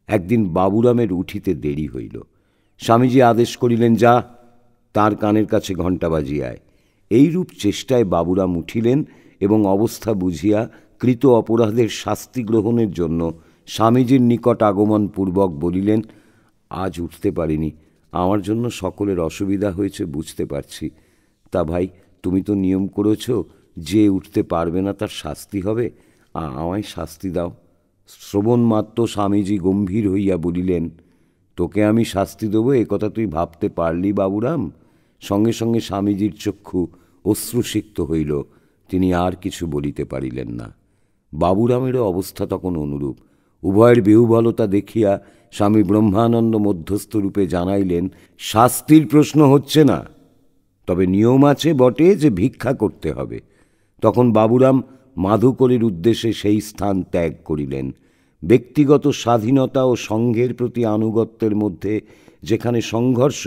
একদিন বাবুরামের উঠিতে দেরি হইল। স্বামীজি আদেশ করিলেন, যা, তার কানের কাছে ঘণ্টা বাজিয়ায়। এইরূপ চেষ্টায় বাবুরাম উঠিলেন এবং অবস্থা বুঝিয়া কৃত অপরাধের শাস্তি গ্রহণের জন্য স্বামীজির নিকট আগমন পূর্বক বলিলেন, আজ উঠতে পারিনি, আমার জন্য সকলের অসুবিধা হয়েছে বুঝতে পারছি। তা ভাই, তুমি তো নিয়ম করেছ যে উঠতে পারবে না তার শাস্তি হবে, আমায় শাস্তি দাও। শ্রবণ মাত্র স্বামীজি গম্ভীর হইয়া বলিলেন, তোকে আমি শাস্তি দেবো এ কথা তুই ভাবতে পারলি বাবুরাম? সঙ্গে সঙ্গে স্বামীজির চক্ষু অশ্রুসিক্ত হইল, তিনি আর কিছু বলিতে পারিলেন না। বাবুরামেরও অবস্থা তখন অনুরূপ। উভয়ের বেহুবলতা দেখিয়া স্বামী ব্রহ্মানন্দ মধ্যস্থরূপে জানাইলেন, শাস্তির প্রশ্ন হচ্ছে না, তবে নিয়ম আছে বটে যে ভিক্ষা করতে হবে। তখন বাবুরাম মাধুকরীর উদ্দেশ্যে সেই স্থান ত্যাগ করিলেন। ব্যক্তিগত স্বাধীনতা ও সংঘের প্রতি আনুগত্যের মধ্যে যেখানে সংঘর্ষ,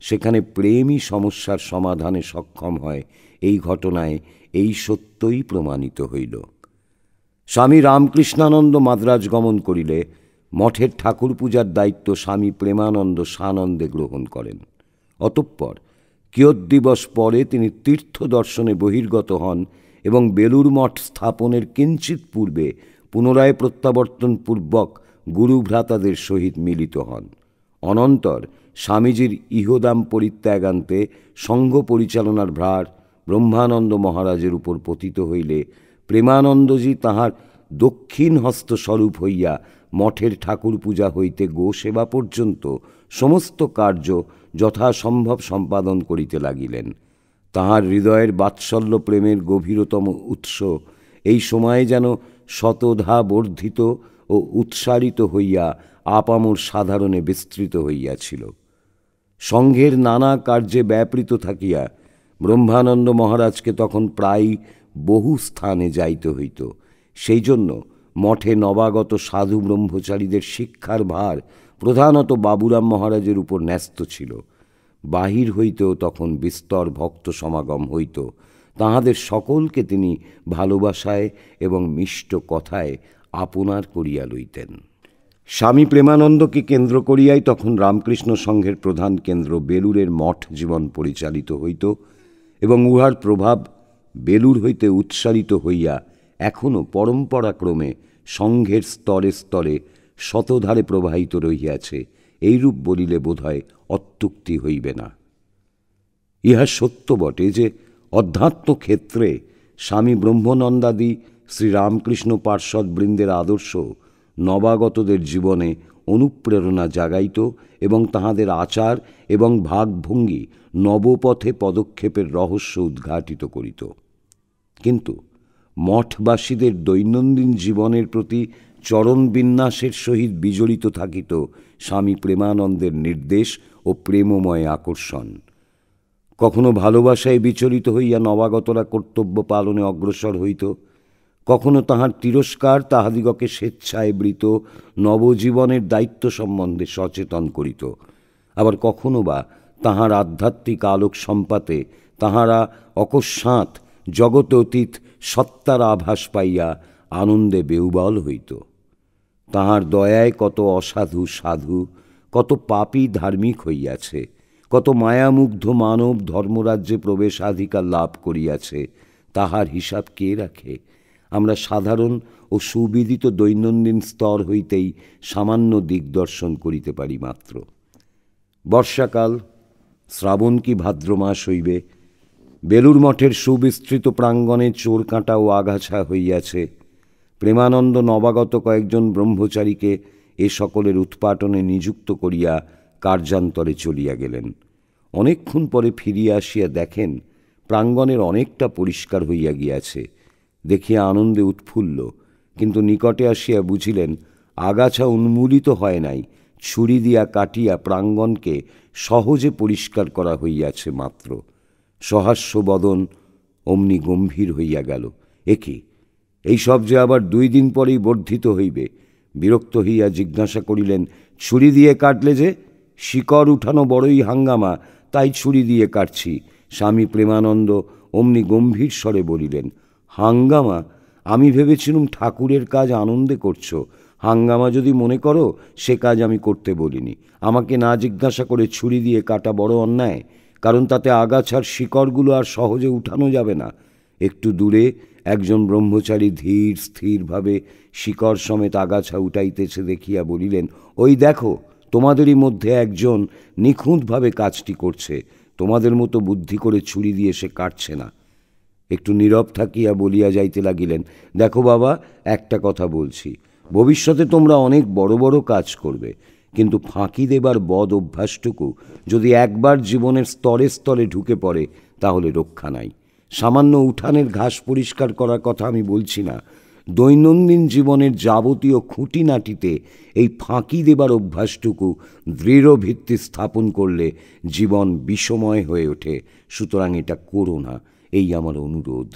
সেখানে প্রেমই সমস্যার সমাধানে সক্ষম হয়, এই ঘটনায় এই সত্যই প্রমাণিত হইল। স্বামী রামকৃষ্ণানন্দ মাদ্রাজ গমন করিলে মঠের ঠাকুর পূজার দায়িত্ব স্বামী প্রেমানন্দ সানন্দে গ্রহণ করেন। অতঃপর কিয়দ্দিবস পরে তিনি তীর্থ দর্শনে বহির্গত হন এবং বেলুর মঠ স্থাপনের কিঞ্চিৎ পূর্বে পুনরায় প্রত্যাবর্তনপূর্বক গুরুভ্রাতাদের সহিত মিলিত হন। অনন্তর স্বামীজির ইহদাম পরিত্যাগান্তে সংঘ পরিচালনার ভার ব্রহ্মানন্দ মহারাজের উপর পতিত হইলে প্রেমানন্দজি তাঁহার দক্ষিণ হস্তস্বরূপ হইয়া মঠের ঠাকুর পূজা হইতে গোসেবা পর্যন্ত সমস্ত কার্য যথাসম্ভব সম্পাদন করিতে লাগিলেন। তাঁহার হৃদয়ের বাৎসল্য প্রেমের গভীরতম উৎস এই সময়ে যেন শতধা বর্ধিত ও উৎসারিত হইয়া আপামর সাধারণে বিস্তৃত হইয়াছিল। সংঘের নানা কার্যে ব্যাপৃত থাকিয়া ব্রহ্মানন্দ মহারাজকে তখন প্রায় বহু স্থানে যাইতে হইত। সেই জন্য মঠে নবাগত সাধু ব্রহ্মচারীদের শিক্ষার ভার প্রধানত বাবুরাম মহারাজের উপর ন্যস্ত ছিল। বাহির হইতেও তখন বিস্তর ভক্ত সমাগম হইত। তাহাদের সকলকে তিনি ভালোবাসায় এবং মিষ্ট কথায় আপনার করিয়া লইতেন। স্বামী প্রেমানন্দকে কেন্দ্র করিয়াই তখন রামকৃষ্ণ সংঘের প্রধান কেন্দ্র বেলুরের মঠ জীবন পরিচালিত হইত এবং উহার প্রভাব বেলুর হইতে উৎসারিত হইয়া এখনও পরম্পরাক্রমে সংঘের স্তরে স্তরে শতধারে প্রবাহিত রহিয়াছে, এইরূপ বলিলে বোধহয় অত্যুক্তি হইবে না। ইহা সত্য বটে যে অধ্যাত্ম ক্ষেত্রে স্বামী ব্রহ্মানন্দাদি শ্রীরামকৃষ্ণ পার্ষদবৃন্দের আদর্শ নবাগতদের জীবনে অনুপ্রেরণা জাগাইত এবং তাহাদের আচার এবং ভাগভঙ্গি নবপথে পদক্ষেপের রহস্য উদ্ঘাটিত করিত। কিন্তু মঠবাসীদের দৈনন্দিন জীবনের প্রতি চরণ বিন্যাসের সহিত বিজড়িত থাকিত স্বামী প্রেমানন্দের নির্দেশ ও প্রেমময় আকর্ষণ। কখনো ভালোবাসায় বিচলিত হইয়া নবাগতরা কর্তব্য পালনে অগ্রসর হইত, কখনো তাহার তিরস্কার তাহাদিগকে স্বেচ্ছায় বৃত নবজীবনের দায়িত্ব সম্বন্ধে সচেতন করিত। আবার কখনো বা তাহার আধ্যাত্মিক আলোক সম্পাতে তাহারা অকস্মাৎ জগত অতীত সত্তার আভাস পাইয়া আনন্দে বেউবল হইত। তাহার দয়ায় কত অসাধু সাধু, কত পাপী ধার্মিক হইয়াছে, কত মায়ামুগ্ধ মানব ধর্মরাজ্যে প্রবেশাধিকার লাভ করিয়াছে, তাহার হিসাব কে রাখে? আমরা সাধারণ ও সুবিদিত দৈনন্দিন স্তর হইতেই সামান্য দিগদর্শন করিতে পারি মাত্র। বর্ষাকাল, শ্রাবণ কি ভাদ্র মাস হইবে, বেলুর মঠের সুবিস্তৃত প্রাঙ্গণে চোরকাঁটা ও আগাছা হইয়াছে। প্রেমানন্দ নবাগত কয়েকজন ব্রহ্মচারীকে এ সকলের উৎপাটনে নিযুক্ত করিয়া কার্যান্তরে চলিয়া গেলেন। অনেকক্ষণ পরে ফিরিয়া আসিয়া দেখেন প্রাঙ্গণের অনেকটা পরিষ্কার হইয়া গিয়াছে। দেখিয়া আনন্দে উৎফুল্ল, কিন্তু নিকটে আসিয়া বুঝিলেন আগাছা উন্মূলিত হয় নাই, ছুরি দিয়া কাটিয়া প্রাঙ্গণকে সহজে পরিষ্কার করা হইয়াছে মাত্র। সহাস্য বদন অমনি গম্ভীর হইয়া গেল। একি, এইসব যে আবার 2 দিন পরেই বর্ধিত হইবে। বিরক্ত হইয়া জিজ্ঞাসা করিলেন, ছুরি দিয়ে কাটলে যে? শিকড় উঠানো বড়ই হাঙ্গামা, তাই ছুরি দিয়ে কাটছি। স্বামী প্রেমানন্দ অমনি গম্ভীর স্বরে বলিলেন, হাঙ্গামা? আমি ভেবেছিলুম ঠাকুরের কাজ আনন্দে করছ। হাঙ্গামা যদি মনে করো, সে কাজ আমি করতে বলিনি। আমাকে না জিজ্ঞাসা করে ছুরি দিয়ে কাটা বড় অন্যায়, কারণ তাতে আগাছার শিকড়গুলো আর সহজে উঠানো যাবে না। একটু দূরে একজন ব্রহ্মচারী ধীর স্থিরভাবে শিকড় সমেত আগাছা উঠাইতেছে দেখিয়া বলিলেন, ওই দেখো, তোমাদেরই মধ্যে একজন নিখুঁতভাবে কাজটি করছে। তোমাদের মতো বুদ্ধি করে ছুরি দিয়ে সে কাটছে না। একটু নীরব থাকিয়া বলিয়া যাইতে লাগিলেন, দেখো বাবা, একটা কথা বলছি, ভবিষ্যতে তোমরা অনেক বড় বড় কাজ করবে, কিন্তু ফাঁকি দেবার বদ অভ্যাসটুকু যদি একবার জীবনের স্তরে স্তরে ঢুকে পড়ে তাহলে রক্ষা নাই। সামান্য উঠানের ঘাস পরিষ্কার করার কথা আমি বলছি না, দৈনন্দিন জীবনের যাবতীয় খুঁটিনাটিতে এই ফাঁকি দেবার অভ্যাসটুকু দৃঢ় ভিত্তি স্থাপন করলে জীবন বিষময় হয়ে ওঠে। সুতরাং এটা করো না, এই আমার অনুরোধ।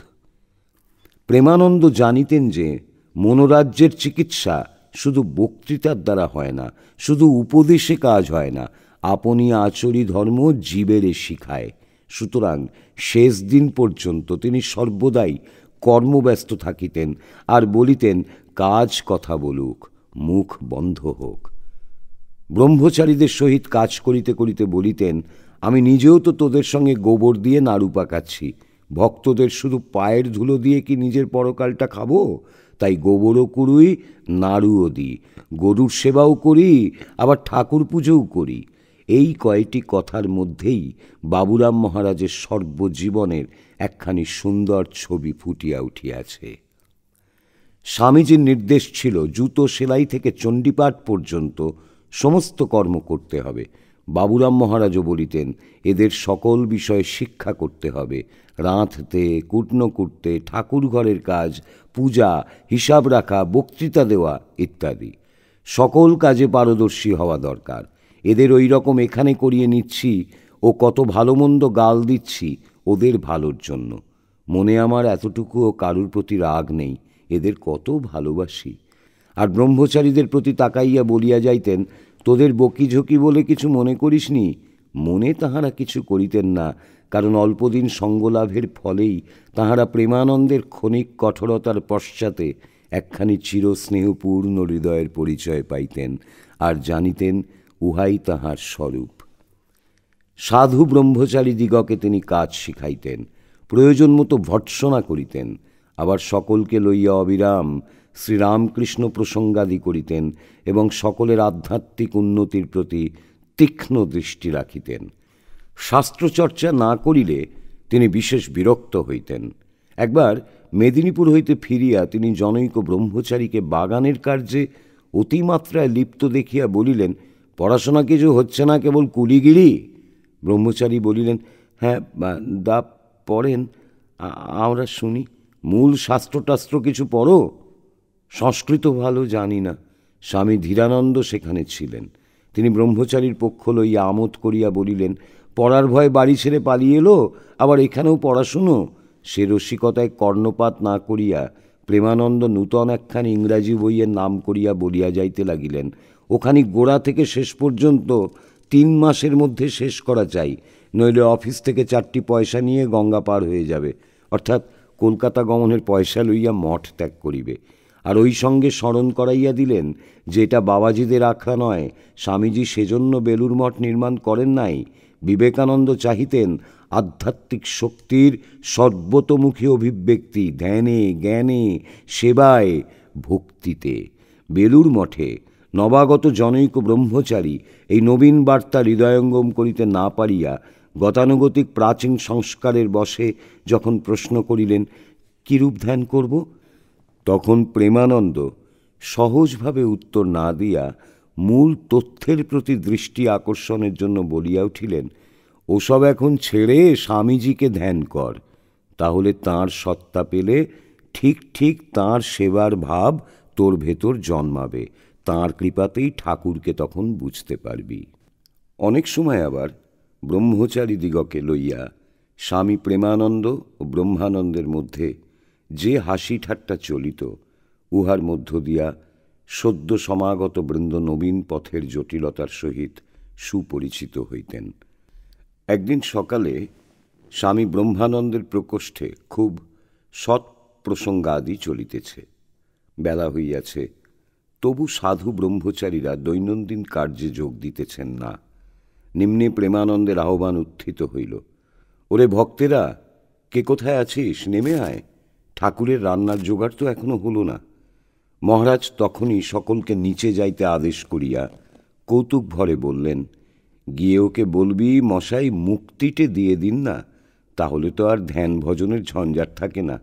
প্রেমানন্দ জানিতেন যে মনোরাজ্যের চিকিৎসা শুধু বক্তৃতার দ্বারা হয় না, শুধু উপদেশে কাজ হয় না, আপনি আচরি ধর্ম জীবেরে শিখায়। সুতরাং শেষ দিন পর্যন্ত তিনি সর্বদাই কর্মব্যস্ত থাকিতেন আর বলিতেন, কাজ কথা বলুক, মুখ বন্ধ হোক। ব্রহ্মচারীদের সহিত কাজ করিতে করিতে বলিতেন, আমি নিজেও তো তোদের সঙ্গে গোবর দিয়ে নাড়ু পাকাচ্ছি, ভক্তদের শুধু পায়ের ধুলো দিয়ে কি নিজের পরকালটা খাবো? তাই গোবরও কুড়ুই, নাড়ুও দিই, গরুর সেবাও করি, আবার ঠাকুর পুজোও করি। এই কয়টি কথার মধ্যেই বাবুরাম মহারাজের সর্বজীবনের একখানি সুন্দর ছবি ফুটিয়া উঠিয়াছে। স্বামীজির নির্দেশ ছিল জুতো সেলাই থেকে চণ্ডীপাঠ পর্যন্ত সমস্ত কর্ম করতে হবে। বাবুরাম মহারাজও বলিতেন, এদের সকল বিষয়ে শিক্ষা করতে হবে, রাঁধতে, কুটনো কুটতে, ঠাকুর ঘরের কাজ, পূজা, হিসাব রাখা, বক্তৃতা দেওয়া ইত্যাদি সকল কাজে পারদর্শী হওয়া দরকার। এদের ওই রকম এখানে করিয়ে নিচ্ছি ও কত ভালো মন্দ গাল দিচ্ছি ওদের ভালোর জন্য। মনে আমার এতটুকুও কারুর প্রতি রাগ নেই, এদের কত ভালোবাসি। আর ব্রহ্মচারীদের প্রতি তাকাইয়া বলিয়া যাইতেন, তোদের বকিঝকি বলে কিছু মনে করিসনি। মনে তাহারা কিছু করিতেন না, কারণ অল্পদিন সঙ্গলাভের ফলেই তাহারা প্রেমানন্দের ক্ষণিক কঠোরতার পশ্চাতে একখানি চিরস্নেহপূর্ণ হৃদয়ের পরিচয় পাইতেন আর জানিতেন উহাই তাহার স্বরূপ। সাধু ব্রহ্মচারী দিগকে তিনি কাজ শিখাইতেন, প্রয়োজন মতো ভর্ৎসনা করিতেন, আবার সকলকে লইয়া অবিরাম শ্রীরামকৃষ্ণ প্রসঙ্গাদি করিতেন এবং সকলের আধ্যাত্মিক উন্নতির প্রতি তীক্ষ্ণ দৃষ্টি রাখিতেন। শাস্ত্রচর্চা না করিলে তিনি বিশেষ বিরক্ত হইতেন। একবার মেদিনীপুর হইতে ফিরিয়া তিনি জনৈক ব্রহ্মচারীকে বাগানের কার্যে অতিমাত্রায় লিপ্ত দেখিয়া বলিলেন, পড়াশোনা কিছু হচ্ছে না, কেবল কুলিগিরি? ব্রহ্মচারী বলিলেন, হ্যাঁ দা পড়েন, আমরা শুনি। মূল শাস্ত্রটাস্ত্র কিছু পড়ো? সংস্কৃত ভালো জানি না। স্বামী ধীরানন্দ সেখানে ছিলেন। তিনি ব্রহ্মচারীর পক্ষ লইয়া আমোদ করিয়া বলিলেন, পড়ার ভয়ে বাড়ি ছেড়ে পালিয়ে এলো, আবার এখানেও পড়াশুনো? সে রসিকতায় কর্ণপাত না করিয়া প্রেমানন্দ নূতন একখানি ইংরাজি বইয়ের নাম করিয়া বলিয়া যাইতে লাগিলেন, ওখানি গোড়া থেকে শেষ পর্যন্ত 3 মাসের মধ্যে শেষ করা চাই, নইলে অফিস থেকে 4টি পয়সা নিয়ে গঙ্গা পার হয়ে যাবে, অর্থাৎ কলকাতা গমনের পয়সা লইয়া মঠ ত্যাগ করিবে। আর ওই সঙ্গে স্মরণ করাইয়া দিলেন যে এটা বাবাজিদের আখড়া নয়, স্বামীজি সেজন্য বেলুর মঠ নির্মাণ করেন নাই। বিবেকানন্দ চাহিতেন আধ্যাত্মিক শক্তির সর্বতোমুখী অভিব্যক্তি ধ্যানে, জ্ঞানে, সেবায়, ভক্তিতে। বেলুর মঠে নবাগত জনৈক ব্রহ্মচারী এই নবীন বার্তা হৃদয়ঙ্গম করিতে না পারিয়া গতানুগতিক প্রাচীন সংস্কারের বশে যখন প্রশ্ন করিলেন, কিরূপ ধ্যান করব, তখন প্রেমানন্দ সহজভাবে উত্তর না দিয়া মূল তথ্যের প্রতি দৃষ্টি আকর্ষণের জন্য বলিয়া উঠিলেন, ওসব এখন ছেড়ে স্বামীজিকে ধ্যান কর, তাহলে তাঁর সত্তা পেলে ঠিক ঠিক তাঁর সেবার ভাব তোর ভেতর জন্মাবে, তাঁর কৃপাতেই ঠাকুরকে তখন বুঝতে পারবি। অনেক সময় আবার ব্রহ্মচারী দিগকে লইয়া স্বামী প্রেমানন্দ ও ব্রহ্মানন্দের মধ্যে যে হাসি ঠাট্টা চলিত, উহার মধ্য দিয়া সদ্য সমাগত বৃন্দ নবীন পথের জটিলতার সহিত সুপরিচিত হইতেন। একদিন সকালে স্বামী ব্রহ্মানন্দের প্রকোষ্ঠে খুব সৎ প্রসঙ্গাদি চলিতেছে। বেলা হইয়াছে, তবু সাধু ব্রহ্মচারীরা দৈনন্দিন কার্যে যোগ দিতেছেন না। নিম্নে প্রেমানন্দের আহ্বান উত্থিত হইল, ওরে ভক্তেরা, কে কোথায় আছিস, নেমে আয়, ঠাকুরের রান্নার জোগাড় তো এখনো হলো না। মহারাজ তখনই সকলকে নিচে যাইতে আদেশ করিয়া কৌতুক ভরে বললেন, গিয়ে ওকে বলবি মশাই মুক্তিটে দিয়ে দিন না, তাহলে তো আর ধ্যান ভজনের ঝঞ্ঝাট থাকে না।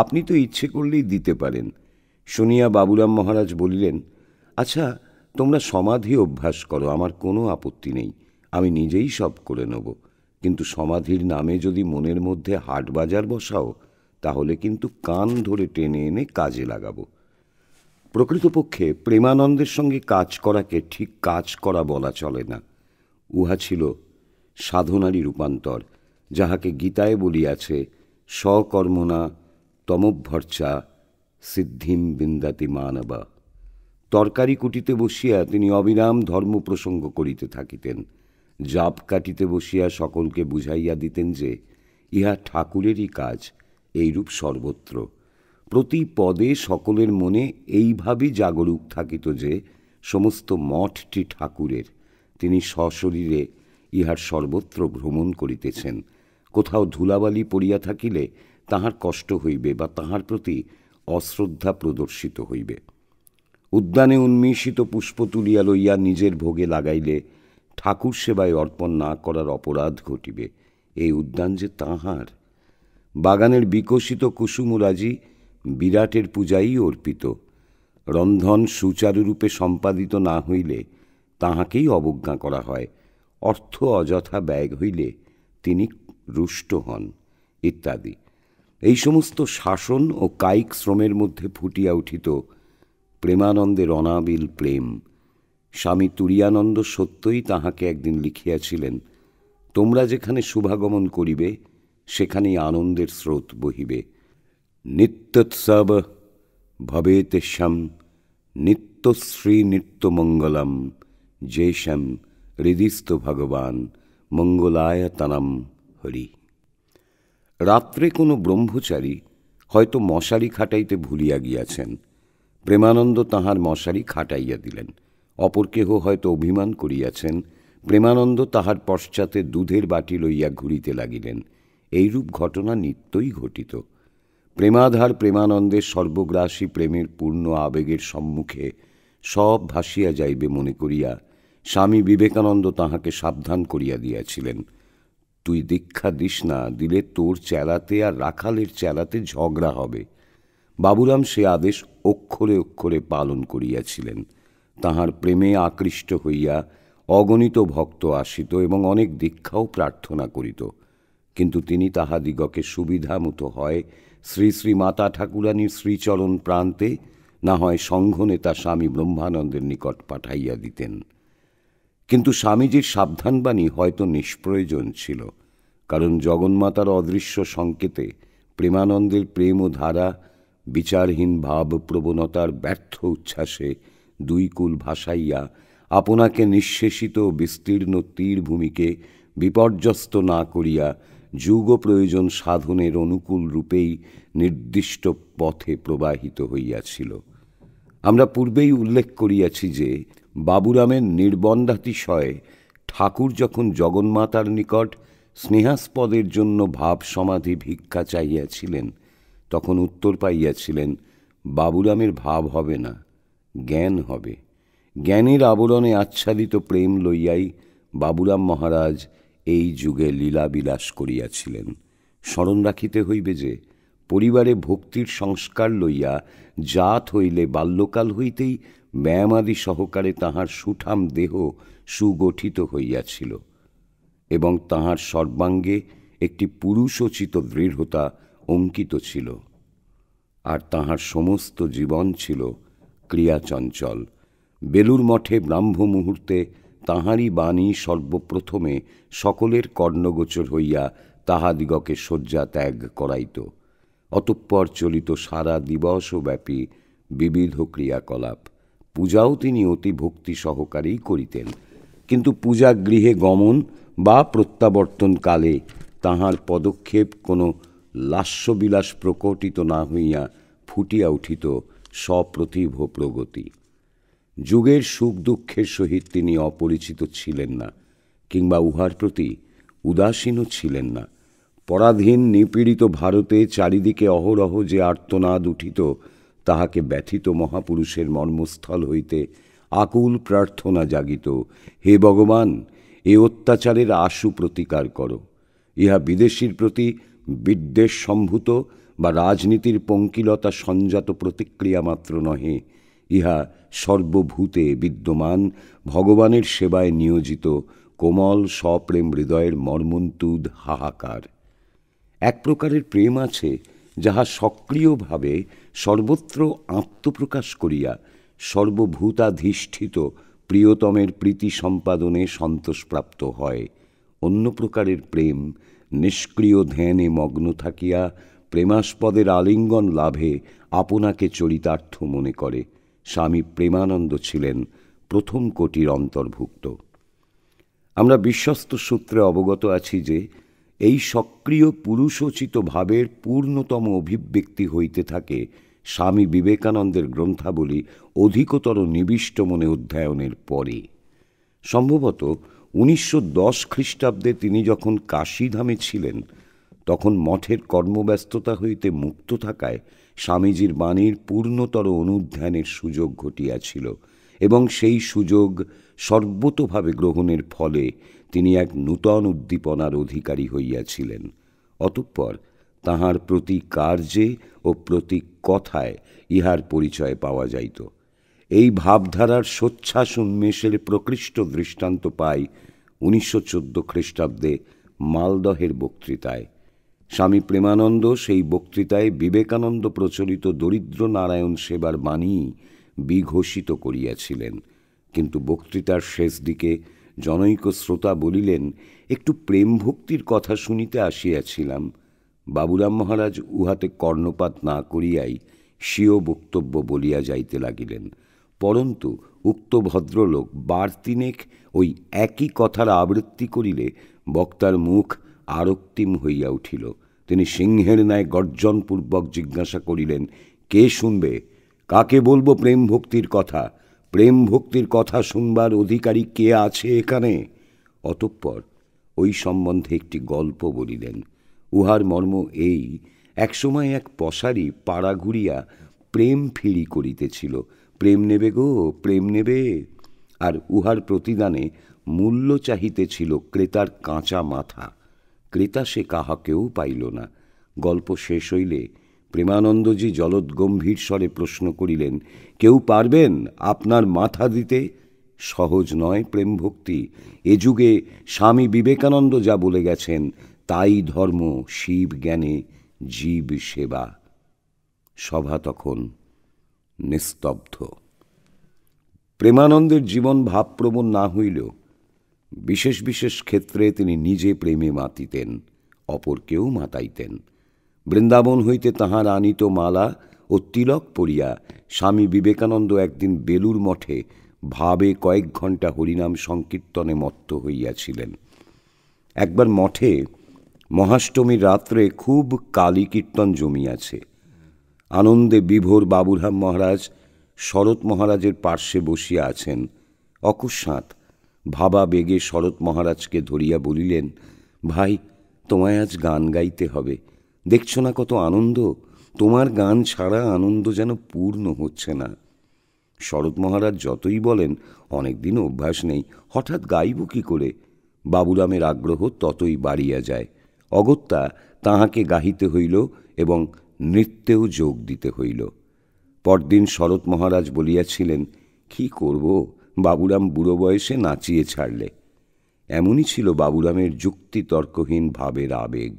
আপনি তো ইচ্ছে করলেই দিতে পারেন। শুনিয়া বাবুরাম মহারাজ বলিলেন, আচ্ছা, তোমরা সমাধি অভ্যাস করো, আমার কোনো আপত্তি নেই, আমি নিজেই সব করে নেব। কিন্তু সমাধির নামে যদি মনের মধ্যে হাট বাজার বসাও, তাহলে কিন্তু কান ধরে টেনে এনে কাজে লাগাবো। প্রকৃতপক্ষে প্রেমানন্দের সঙ্গে কাজ করাকে ঠিক কাজ করা বলা চলে না। উহা ছিল সাধনারই রূপান্তর, যাহাকে গীতায় বলিয়াছে, স্বকর্মণা তমভ্যর্চা সিদ্ধিম বিন্দাতি মানবা। তরকারি কুটিতে বসিয়া তিনি অবিরাম ধর্ম প্রসঙ্গ করিতে থাকিতেন। জাপ কাটিতে বসিয়া সকলকে বুঝাইয়া দিতেন যে ইহা ঠাকুরেরই কাজ। এইরূপ সর্বত্র প্রতি পদে সকলের মনে এইভাবেই জাগরূক থাকিত যে সমস্ত মঠটি ঠাকুরের। তিনি সশরীরে ইহার সর্বত্র ভ্রমণ করিতেছেন। কোথাও ধুলাবালি পড়িয়া থাকিলে তাহার কষ্ট হইবে বা তাহার প্রতি অশ্রদ্ধা প্রদর্শিত হইবে। উদ্যানে উন্মিষিত পুষ্প তুলিয়া লইয়া নিজের ভোগে লাগাইলে ঠাকুর সেবায় অর্পণ না করার অপরাধ ঘটিবে। এই উদ্যান যে তাঁহার। বাগানের বিকশিত কুসুমরাজি বিরাটের পূজাই অর্পিত। রন্ধন সুচারুরূপে সম্পাদিত না হইলে তাহাকেই অবজ্ঞা করা হয়। অর্থ অযথা ব্যয় হইলে তিনি রুষ্ট হন, ইত্যাদি। এই সমস্ত শাসন ও কায়িক শ্রমের মধ্যে ফুটিয়া উঠিত প্রেমানন্দের অনাবিল প্রেম। স্বামী তুরীয়ানন্দ সত্যই তাহাকে একদিন লিখিয়াছিলেন, তোমরা যেখানে শুভাগমন করিবে সেখানেই আনন্দের স্রোত বহিবে। নিত্যোৎসব ভবেতেষ্যাম নিত্যশ্রী নিত্যমঙ্গলম যেষাম হৃদিস্থ ভগবান মঙ্গলায়তনম হরি। রাত্রে কোনো ব্রহ্মচারী হয়তো মশারি খাটাইতে ভুলিয়া গিয়াছেন। প্রেমানন্দ তাহার মশারি খাটাইয়া দিলেন। অপর কেহ হয়তো অভিমান করিয়াছেন। প্রেমানন্দ তাহার পশ্চাতে দুধের বাটি লইয়া ঘুরিতে লাগিলেন। এইরূপ ঘটনা নিত্যই ঘটিত। প্রেমাধার প্রেমানন্দের সর্বগ্রাসী প্রেমের পূর্ণ আবেগের সম্মুখে সব ভাসিয়া যাইবে মনে করিয়া স্বামী বিবেকানন্দ তাহাকে সাবধান করিয়া দিয়াছিলেন, তুই দীক্ষা দিস না, দিলে তোর চেলাতে আর রাখালের চেলাতে ঝগড়া হবে। বাবুরাম সে আদেশ অক্ষরে অক্ষরে পালন করিয়াছিলেন। তাহার প্রেমে আকৃষ্ট হইয়া অগণিত ভক্ত আসিত এবং অনেক দীক্ষাও প্রার্থনা করিত। কিন্তু তিনি তাহাদিগকে সুবিধা মতো হয় শ্রী শ্রী মাতা ঠাকুরানীর শ্রীচরণ প্রান্তে, না হয় সংঘনেতা স্বামী ব্রহ্মানন্দের নিকট পাঠাইয়া দিতেন। কিন্তু স্বামীজির সাবধানবাণী হয়তো নিষ্প্রয়োজন ছিল, কারণ জগন্মাতার অদৃশ্য সংকেতে প্রেমানন্দের প্রেম ও ধারা বিচারহীন ভাব প্রবণতার ব্যর্থ উচ্ছ্বাসে দুই কুল ভাসাইয়া আপনাকে নিঃশেষিত বিস্তীর্ণ তীরভূমিকে বিপর্যস্ত না করিয়া যুগ প্রয়োজন সাধনের অনুকূল রূপেই নির্দিষ্ট পথে প্রবাহিত হইয়াছিল। আমরা পূর্বেই উল্লেখ করিয়াছি যে বাবুরামের নির্বন্ধাতিশয়ে ঠাকুর যখন জগন্মাতার নিকট স্নেহাস্পদের জন্য ভাব সমাধি ভিক্ষা চাইয়াছিলেন, তখন উত্তর পাইয়াছিলেন, বাবুরামের ভাব হবে না, জ্ঞান হবে। জ্ঞানের আবরণে আচ্ছাদিত প্রেম লইয়াই বাবুরাম মহারাজ এই যুগে লীলাবিলাস করিয়াছিলেন। স্মরণ রাখিতে হইবে যে পরিবারে ভক্তির সংস্কার লইয়া জাত হইলে বাল্যকাল হইতেই ব্যায়ামাদি সহকারে তাহার সুঠাম দেহ সুগঠিত হইয়াছিল এবং তাহার সর্বাঙ্গে একটি পুরুষোচিত দৃঢ়তা অঙ্কিত ছিল, আর তাহার সমস্ত জীবন ছিল ক্রিয়াচঞ্চল। বেলুর মঠে ব্রাহ্ম মুহূর্তে তাহারই বাণী সর্বপ্রথমে সকলের কর্ণগোচর হইয়া তাহাদিগকে শয্যা ত্যাগ করাইত। অতঃপর চলিত সারা দিবসব্যাপী বিবিধ ক্রিয়াকলাপ। পূজাও তিনি অতি ভক্তি সহকারেই করিতেন, কিন্তু পূজাগৃহে গমন বা প্রত্যাবর্তনকালে তাহার পদক্ষেপ কোনো লাস্যবিলাস প্রকটিত না হইয়া ফুটিয়া উঠিত সপ্রতিভ প্রগতি। যুগের সুখ দুঃখের সহিত তিনি অপরিচিত ছিলেন না, কিংবা উহার প্রতি উদাসীনও ছিলেন না। পরাধীন নিপীড়িত ভারতে চারিদিকে অহরহ যে আর্তনাদ উঠিত, তাহাকে ব্যথিত মহাপুরুষের মর্মস্থল হইতে আকুল প্রার্থনা জাগিত, হে ভগবান, এ অত্যাচারের আশু প্রতিকার করো। ইহা বিদেশীর প্রতি বিদ্বেষ সম্ভূত বা রাজনীতির পঙ্কিলতা সঞ্জাত প্রতিক্রিয়া মাত্র নহে, ইহা সর্বভূতে বিদ্যমান ভগবানের সেবায় নিয়োজিত কোমল সপ্রেম হৃদয়ের মর্মন্তুদ হাহাকার। এক প্রকারের প্রেম আছে, যাহা সক্রিয়ভাবে সর্বত্র আত্মপ্রকাশ করিয়া সর্বভূতাধিষ্ঠিত প্রিয়তমের প্রীতি সম্পাদনে সন্তোষপ্রাপ্ত হয়। অন্য প্রকারের প্রেম নিষ্ক্রিয় ধ্যানে মগ্ন থাকিয়া প্রেমাস্পদের আলিঙ্গন লাভে আপনাকে চরিতার্থ মনে করে। স্বামী প্রেমানন্দ ছিলেন প্রথম কোটির অন্তর্ভুক্ত। আমরা বিশ্বস্ত সূত্রে অবগত আছি যে এই সক্রিয় পুরুষোচিত ভাবের পূর্ণতম অভিব্যক্তি হইতে থাকে স্বামী বিবেকানন্দের গ্রন্থাবলী অধিকতর নিবিষ্ট মনে অধ্যয়নের পরে। সম্ভবত 1910 খ্রিস্টাব্দে তিনি যখন কাশীধামে ছিলেন, তখন মঠের কর্মব্যস্ততা হইতে মুক্ত থাকায় স্বামীজির বাণীর পূর্ণতর অনুধ্যানের সুযোগ ঘটিয়াছিল, এবং সেই সুযোগ সর্বতোভাবে গ্রহণের ফলে তিনি এক নূতন উদ্দীপনার অধিকারী হইয়াছিলেন। অতঃপর তাঁহার প্রতি কার্যে ও প্রতি কথায় ইহার পরিচয় পাওয়া যাইত। এই ভাবধারার সোচ্ছ্বাস উন্মেষের প্রকৃষ্ট দৃষ্টান্ত পাই 1914 খ্রিস্টাব্দে মালদহের বক্তৃতায়। স্বামী প্রেমানন্দ সেই বক্তৃতায় বিবেকানন্দ প্রচলিত দরিদ্র নারায়ণ সেবার বাণী বিঘোষিত করিয়াছিলেন। কিন্তু বক্তৃতার শেষ দিকে জনৈক শ্রোতা বলিলেন, একটু প্রেম ভক্তির কথা শুনিতে আসিয়াছিলাম। বাবুরাম মহারাজ উহাতে কর্ণপাত না করিয়াই স্বীয় বক্তব্য বলিয়া যাইতে লাগিলেন। পরন্তু উক্ত ভদ্রলোক বার তিনেক ওই একই কথার আবৃত্তি করিলে বক্তার মুখ আরক্তিম হইয়া উঠিল। তিনি সিংহের ন্যায় গর্জনপূর্বক জিজ্ঞাসা করিলেন, কে শুনবে? কাকে বলবো প্রেম ভক্তির কথা? প্রেম ভক্তির কথা শুনবার অধিকারী কে আছে এখানে? অতঃপর ওই সম্বন্ধে একটি গল্প বলিলেন। উহার মর্ম এই, একসময় এক পশারি পাড়া ঘুরিয়া প্রেম ফিরি করিতেছিল। প্রেম নেবে গো, প্রেম নেবে। আর উহার প্রতিদানে মূল্য চাহিতেছিল ক্রেতার কাঁচা মাথা। ক্রেতা সে কাহাকেও পাইল না। গল্প শেষ হইলে প্রেমানন্দজি জলদগম্ভীর স্বরে প্রশ্ন করিলেন, কেউ পারবেন আপনার মাথা দিতে? সহজ নয় প্রেম ভক্তি। এ যুগে স্বামী বিবেকানন্দ যা বলে গেছেন তাই ধর্ম, শিব জ্ঞানে জীব সেবা। সভা তখন নিস্তব্ধ। প্রেমানন্দের জীবন ভাবপ্রবণ না হইলেও বিশেষ বিশেষ ক্ষেত্রে তিনি নিজে প্রেমে মাতিতেন, অপরকেও মাতাইতেন। বৃন্দাবন হইতে তাঁহার আনিত মালা ও তিলক পরিয়া স্বামী বিবেকানন্দ একদিন বেলুর মঠে ভাবে কয়েক ঘণ্টা হরিনাম সংকীর্তনে মত্ত হইয়াছিলেন। একবার মঠে মহাষ্টমীর রাত্রে খুব কালী কীর্তন জমিয়াছে। আনন্দে বিভোর বাবুরাম মহারাজ শরৎ মহারাজের পার্শ্বে বসিয়া আছেন। অকস্মাৎ ভাবা বেগে শরৎ মহারাজকে ধরিয়া বলিলেন, ভাই, তোমায় আজ গান গাইতে হবে। দেখছো না কত আনন্দ? তোমার গান ছাড়া আনন্দ যেন পূর্ণ হচ্ছে না। শরৎ মহারাজ যতই বলেন অনেকদিন অভ্যাস নেই, হঠাৎ গাইব কি করে? বাবুরামের আগ্রহ ততই বাড়িয়া যায়। অগত্যা তাহাকে গাহিতে হইল এবং নৃত্যেও যোগ দিতে হইল। পরদিন শরৎ মহারাজ বলিয়াছিলেন, কি করব, বাবুরাম বুড়ো বয়সে নাচিয়ে ছাড়লে। এমনই ছিল বাবুরামের যুক্তিতর্কহীন ভাবের আবেগ।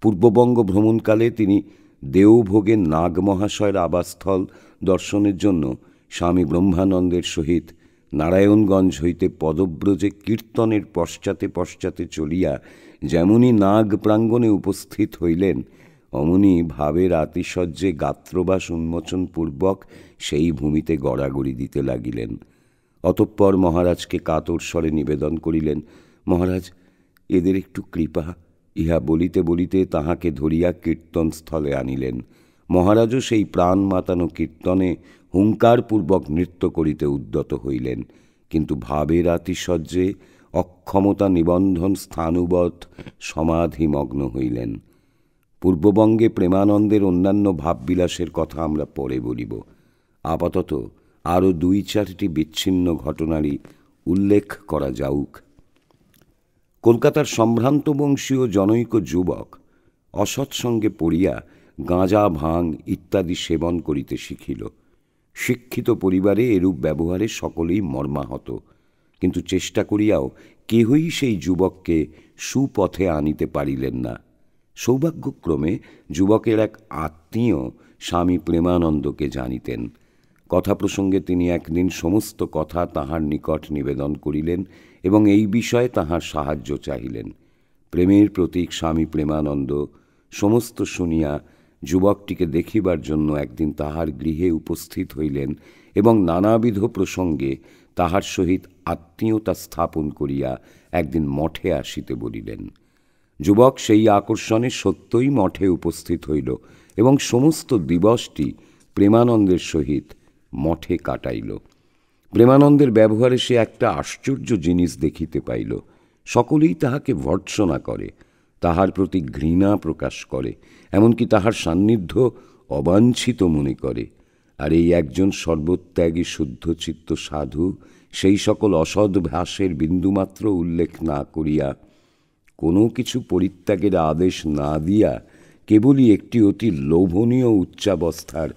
পূর্ববঙ্গ ভ্রমণকালে তিনি দেওভোগের নাগ মহাশয়ের আবাসস্থল দর্শনের জন্য স্বামী ব্রহ্মানন্দের সহিত নারায়ণগঞ্জ হইতে পদব্রজে কীর্তনের পশ্চাতে পশ্চাতে চলিয়া যেমনি নাগ প্রাঙ্গণে উপস্থিত হইলেন, অমনি ভাবের আতিশয্যে গাত্রবাস উন্মোচনপূর্বক সেই ভূমিতে গড়াগড়ি দিতে লাগিলেন। অতঃপর মহারাজকে কাতর স্বরে নিবেদন করিলেন, মহারাজ, এদের একটু কৃপা। ইহা বলিতে বলিতে তাহাকে ধরিয়া কীর্তনস্থলে আনিলেন। মহারাজও সেই প্রাণ মাতানো কীর্তনে হুঙ্কারপূর্বক নৃত্য করিতে উদ্যত হইলেন, কিন্তু ভাবের আতিশয্যে অক্ষমতা নিবন্ধন স্থানুবৎ সমাধিমগ্ন হইলেন। পূর্ববঙ্গে প্রেমানন্দের অন্যান্য ভাববিলাসের কথা আমরা পরে বলিব। আপাতত আরও 2-4টি বিচ্ছিন্ন ঘটনারই উল্লেখ করা যাউক। কলকাতার সম্ভ্রান্ত বংশীয় জনৈক যুবক অসৎসঙ্গে পড়িয়া গাঁজা ভাং ইত্যাদি সেবন করিতে শিখিল। শিক্ষিত পরিবারে এরূপ ব্যবহারে সকলেই মর্মাহত, কিন্তু চেষ্টা করিয়াও কেহই সেই যুবককে সুপথে আনিতে পারিলেন না। সৌভাগ্যক্রমে যুবকের এক আত্মীয় স্বামী প্রেমানন্দকে জানিতেন। কথা প্রসঙ্গে তিনি একদিন সমস্ত কথা তাহার নিকট নিবেদন করিলেন এবং এই বিষয়ে তাহার সাহায্য চাহিলেন। প্রেমের প্রতীক স্বামী প্রেমানন্দ সমস্ত শুনিয়া যুবকটিকে দেখিবার জন্য একদিন তাহার গৃহে উপস্থিত হইলেন এবং নানাবিধ প্রসঙ্গে তাহার সহিত আত্মীয়তা স্থাপন করিয়া একদিন মঠে আসিতে বলিলেন। যুবক সেই আকর্ষণে সত্যই মঠে উপস্থিত হইল এবং সমস্ত দিবসটি প্রেমানন্দের সহিত মঠে কাটাইল। প্রেমানন্দের ব্যবহারে সে একটা আশ্চর্য জিনিস দেখিতে পাইল। সকলেই তাহাকে ভর্ৎসনা করে, তাহার প্রতি ঘৃণা প্রকাশ করে, এমনকি তাহার সান্নিধ্য অবাঞ্ছিত মনে করে। আর এই একজন সর্বত্যাগী শুদ্ধচিত্ত সাধু সেই সকল অসদ্ভাসের বিন্দুমাত্র উল্লেখ না করিয়া, কোনো কিছু পরিত্যাগের আদেশ না দিয়া কেবলই একটি অতি লোভনীয় উচ্চাবস্থার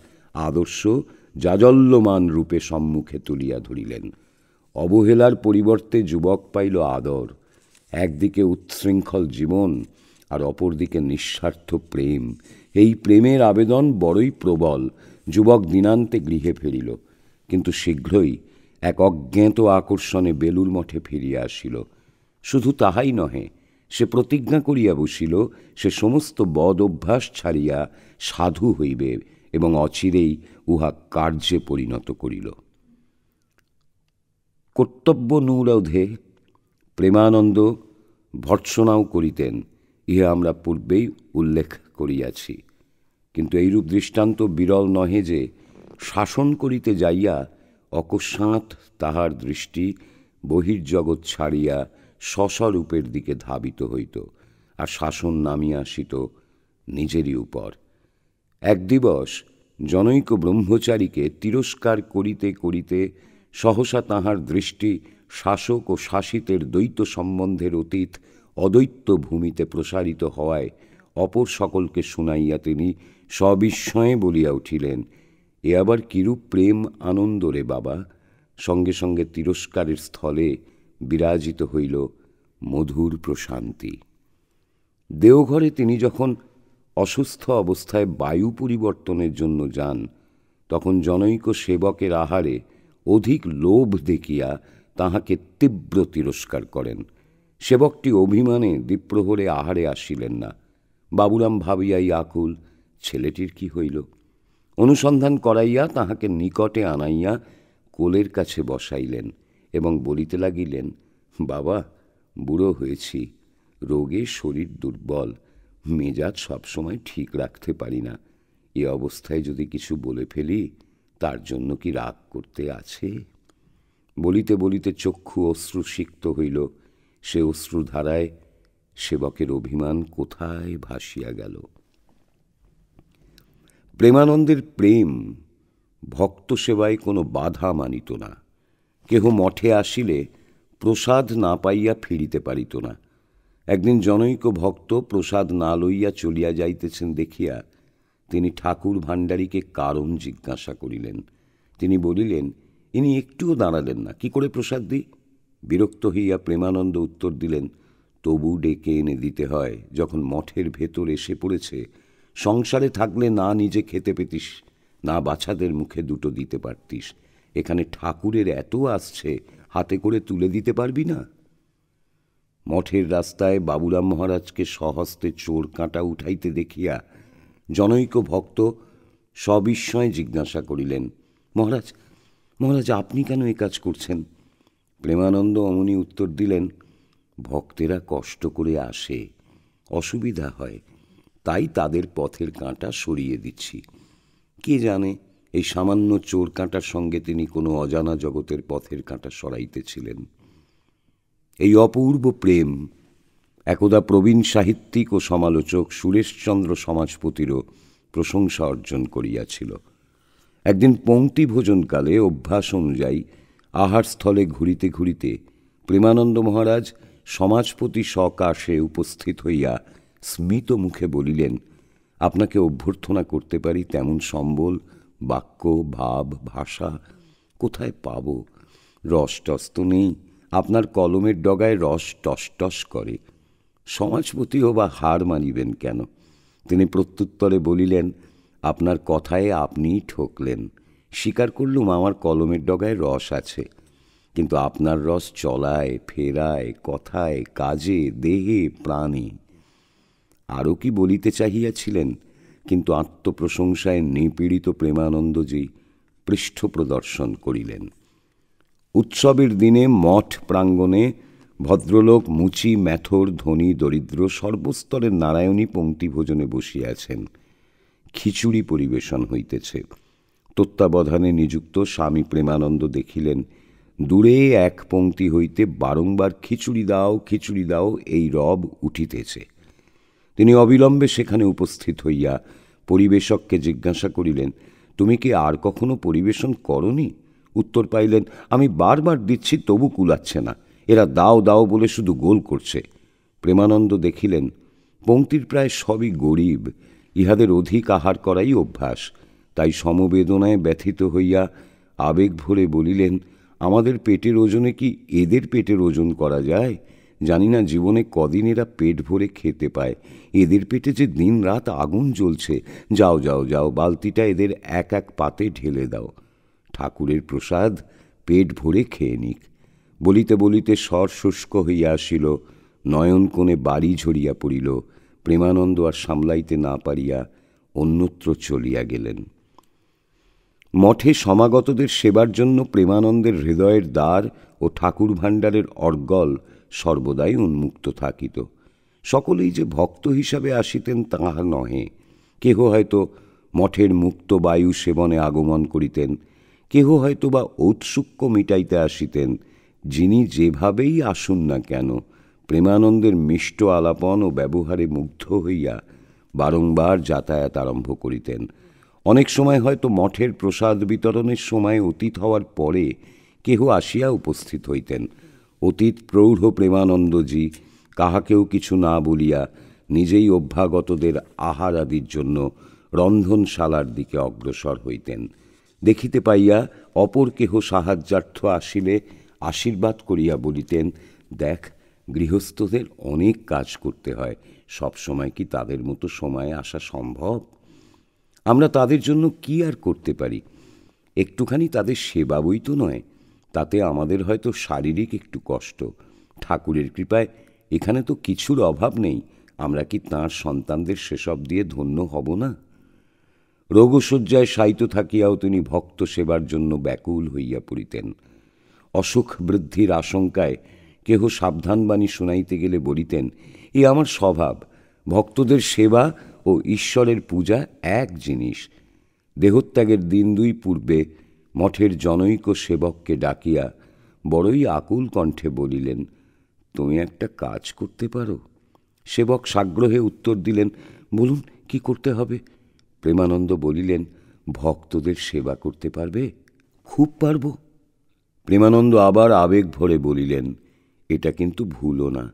আদর্শ জাজল্যমান রূপে সম্মুখে তুলিয়া ধরিলেন। অবহেলার পরিবর্তে যুবক পাইল আদর। একদিকে উচ্ছৃঙ্খল জীবন আর অপরদিকে নিঃস্বার্থ প্রেম। এই প্রেমের আবেদন বড়ই প্রবল। যুবক দিনান্তে গৃহে ফিরিল, কিন্তু শীঘ্রই এক অজ্ঞাত আকর্ষণে বেলুর মঠে ফিরিয়া আসিল। শুধু তাহাই নহে, সে প্রতিজ্ঞা করিয়া বসিল সে সমস্ত বদ অভ্যাস ছাড়িয়া সাধু হইবে এবং অচিরেই উহা কার্যে পরিণত করিল। কর্তব্যানুরোধে প্রেমানন্দ ভর্ৎসনাও করিতেন, ইহা আমরা পূর্বেই উল্লেখ করিয়াছি। কিন্তু এইরূপ দৃষ্টান্ত বিরল নহে যে শাসন করিতে যাইয়া অকস্মাৎ তাহার দৃষ্টি বহির্জগৎ ছাড়িয়া স্বস্বরূপের দিকে ধাবিত হইত, আর শাসন নামিয়া আসিত নিজেরই উপর। এক দিবস জনৈক ব্রহ্মচারীকে তিরস্কার করিতে করিতে সহসা তাহার দৃষ্টি শাসক ও শাসিতের দ্বৈত সম্বন্ধের অতীত অদ্বৈত ভূমিতে প্রসারিত হওয়ায় অপর সকলকে শুনাইয়া তিনি সবিস্ময়ে বলিয়া উঠিলেন, এ আবার কিরূপ প্রেম আনন্দ রে বাবা! সঙ্গে সঙ্গে তিরস্কারের স্থলে বিরাজিত হইল মধুর প্রশান্তি। দেওঘরে তিনি যখন অসুস্থ অবস্থায় বায়ু পরিবর্তনের জন্য যান, তখন জনৈক সেবকের আহারে অধিক লোভ দেখিয়া তাহাকে তীব্র তিরস্কার করেন। সেবকটি অভিমানে দ্বিপ্রহরে আহারে আসিলেন না। বাবুরাম ভাবিয়াই আকুল, ছেলেটির কি হইল? অনুসন্ধান করাইয়া তাহাকে নিকটে আনাইয়া কোলের কাছে বসাইলেন এবং বলিতে লাগিলেন, বাবা, বুড়ো হয়েছি, রোগে শরীর দুর্বল, মেজাজ সবসময় ঠিক রাখতে পারি না। এ অবস্থায় যদি কিছু বলে ফেলি, তার জন্য কি রাগ করতে আছে? বলিতে বলিতে চক্ষু অশ্রুসিক্ত হইল। সে অশ্রুধারায় সেবকের অভিমান কোথায় ভাসিয়া গেল। প্রেমানন্দের প্রেম ভক্ত সেবায় কোনো বাধা মানিত না। কেহ মঠে আসিলে প্রসাদ না পাইয়া ফিরিতে পারিত না। একদিন জনৈক ভক্ত প্রসাদ না লইয়া চলিয়া যাইতেছেন দেখিয়া তিনি ঠাকুর ভাণ্ডারীকে কারণ জিজ্ঞাসা করিলেন। তিনি বলিলেন, ইনি একটুও দাঁড়ালেন না, কি করে প্রসাদ দিই? বিরক্ত হইয়া প্রেমানন্দ উত্তর দিলেন, তবু ডেকে এনে দিতে হয়, যখন মঠের ভেতর এসে পড়েছে। সংসারে থাকলে না নিজে খেতে পেতিস, না বাচ্চাদের মুখে দুটো দিতে পারতিস। এখানে ঠাকুরের এত আসছে, হাতে করে তুলে দিতে পারবি না? মঠের রাস্তায় বাবুরাম মহারাজকে স্বহস্তে চোর কাঁটা উঠাইতে দেখিয়া জনৈক ভক্ত সবিস্ময়ে জিজ্ঞাসা করিলেন, মহারাজ, মহারাজ, আপনি কেন এ কাজ করছেন? প্রেমানন্দ অমনি উত্তর দিলেন, ভক্তেরা কষ্ট করে আসে, অসুবিধা হয়, তাই তাদের পথের কাঁটা সরিয়ে দিচ্ছি। কে জানে এই সামান্য চোর কাঁটার সঙ্গে তিনি কোনো অজানা জগতের পথের কাঁটা সরাইতেছিলেন। এই অপূর্ব প্রেম একদা প্রবীণ সাহিত্যিক ও সমালোচক সুরেশচন্দ্র সমাজপতিরও প্রশংসা অর্জন করিয়াছিল। একদিন পংক্তি ভোজনকালে অভ্যাস অনুযায়ী আহারস্থলে ঘুরিতে ঘুরিতে প্রেমানন্দ মহারাজ সমাজপতি সকাশে উপস্থিত হইয়া স্মিত মুখে বলিলেন, আপনাকে অভ্যর্থনা করতে পারি তেমন সম্বল, বাক্য, ভাব, ভাষা কোথায় পাব? রস টস তো নেই, আপনার কলমের ডগায় রস টস টস করে। সমাজপতিও বা হার মানিবেন কেন? তিনি প্রত্যুত্তরে বলিলেন, আপনার কথায় আপনিই ঠকলেন। স্বীকার করলুম আমার কলমের ডগায় রস আছে, কিন্তু আপনার রস চলায়, ফেরায়, কথায়, কাজে, দেহে, প্রাণে। আরও কি বলিতে চাহিয়াছিলেন, কিন্তু আত্মপ্রশংসায় নিপীড়িত প্রেমানন্দজি পৃষ্ঠ প্রদর্শন করিলেন। উৎসবের দিনে মঠ প্রাঙ্গণে ভদ্রলোক, মুচি, মেথর, ধনী, দরিদ্র সর্বস্তরের নারায়ণী পঙ্ক্তি ভোজনে বসিয়াছেন। খিচুড়ি পরিবেশন হইতেছে। তত্ত্বাবধানে নিযুক্ত স্বামী প্রেমানন্দ দেখিলেন, দূরে এক পংক্তি হইতে বারংবার খিচুড়ি দাও, খিচুড়ি দাও এই রব উঠিতেছে। তিনি অবিলম্বে সেখানে উপস্থিত হইয়া পরিবেশককে জিজ্ঞাসা করিলেন, তুমি কি আর কখনো পরিবেশন করনি? উত্তর পাইলেন, আমি বারবার দিচ্ছি তবু কুলাচ্ছে না, এরা দাও দাও বলে শুধু গোল করছে। প্রেমানন্দ দেখিলেন পংক্তির প্রায় সবই গরিব, ইহাদের অধিক আহার করাই অভ্যাস। তাই সমবেদনায় ব্যথিত হইয়া আবেগ ভরে বলিলেন, আমাদের পেটের ওজনে কি এদের পেটের ওজন করা যায়? জানি না জীবনে কদিন এরা পেট ভরে খেতে পায়, এদের পেটে যে দিন রাত আগুন জ্বলছে। যাও যাও যাও, বালতিটা এদের এক এক পাতে ঢেলে দাও। ঠাকুরের প্রসাদ পেট ভরে খেয়ে নিক। বলিতে বলিতে স্বর শুষ্ক হইয়া আসিল, নয়ন কোণে বাড়ি ঝরিয়া পড়িল। প্রেমানন্দ আর সামলাইতে না পারিয়া অন্যত্র চলিয়া গেলেন। মঠে সমাগতদের সেবার জন্য প্রেমানন্দের হৃদয়ের দ্বার ও ঠাকুর ভাণ্ডারের অর্গল সর্বদাই উন্মুক্ত থাকিত। সকলেই যে ভক্ত হিসাবে আসিতেন তাহা নহে। কেহ হয়তো মঠের মুক্ত বায়ু সেবনে আগমন করিতেন, কেহ হয়তো বা ঔৎসুক্য মিটাইতে আসিতেন। যিনি যেভাবেই আসুন না কেন, প্রেমানন্দের মিষ্ট আলাপন ও ব্যবহারে মুগ্ধ হইয়া বারংবার যাতায়াত আরম্ভ করিতেন। অনেক সময় হয়তো মঠের প্রসাদ বিতরণের সময় অতীত হওয়ার পরে কেহ আসিয়া উপস্থিত হইতেন। অতীত প্রৌঢ় প্রেমানন্দজি কাহাকেও কিছু না বলিয়া নিজেই অভ্যাগতদের আহার আদির জন্য রন্ধনশালার দিকে অগ্রসর হইতেন। দেখিতে পাইয়া অপর কেহ সাহায্যার্থ আসিলে আশীর্বাদ করিয়া বলিতেন, দেখ, গৃহস্থদের অনেক কাজ করতে হয়, সব সময় কি তাদের মতো সময়ে আসা সম্ভব? আমরা তাদের জন্য কি আর করতে পারি? একটুখানি তাদের সেবা বই তো নয়, তাতে আমাদের হয়তো শারীরিক একটু কষ্ট। ঠাকুরের কৃপায় এখানে তো কিছুর অভাব নেই, আমরা কি তাঁর সন্তানদের সেসব দিয়ে ধন্য হব না? রোগশয্যায় শায়িত থাকিয়াও তিনি ভক্ত সেবার জন্য ব্যাকুল হইয়া পড়িতেন। অসুখ বৃদ্ধির আশঙ্কায় কেহ সাবধানবাণী শুনাইতে গেলে বলিতেন, এ আমার স্বভাব, ভক্তদের সেবা ও ঈশ্বরের পূজা এক জিনিস। দেহত্যাগের দিন দুই পূর্বে মঠের জনৈক সেবককে ডাকিয়া বড়ই আকুল কণ্ঠে বলিলেন, তুমি একটা কাজ করতে পারো? সেবক সাগ্রহে উত্তর দিলেন, বলুন, কি করতে হবে? প্রেমানন্দ বলিলেন, ভক্তদের সেবা করতে পারবে? খুব পারব। প্রেমানন্দ আবার আবেগ ভরে বলিলেন, এটা কিন্তু ভুলো না।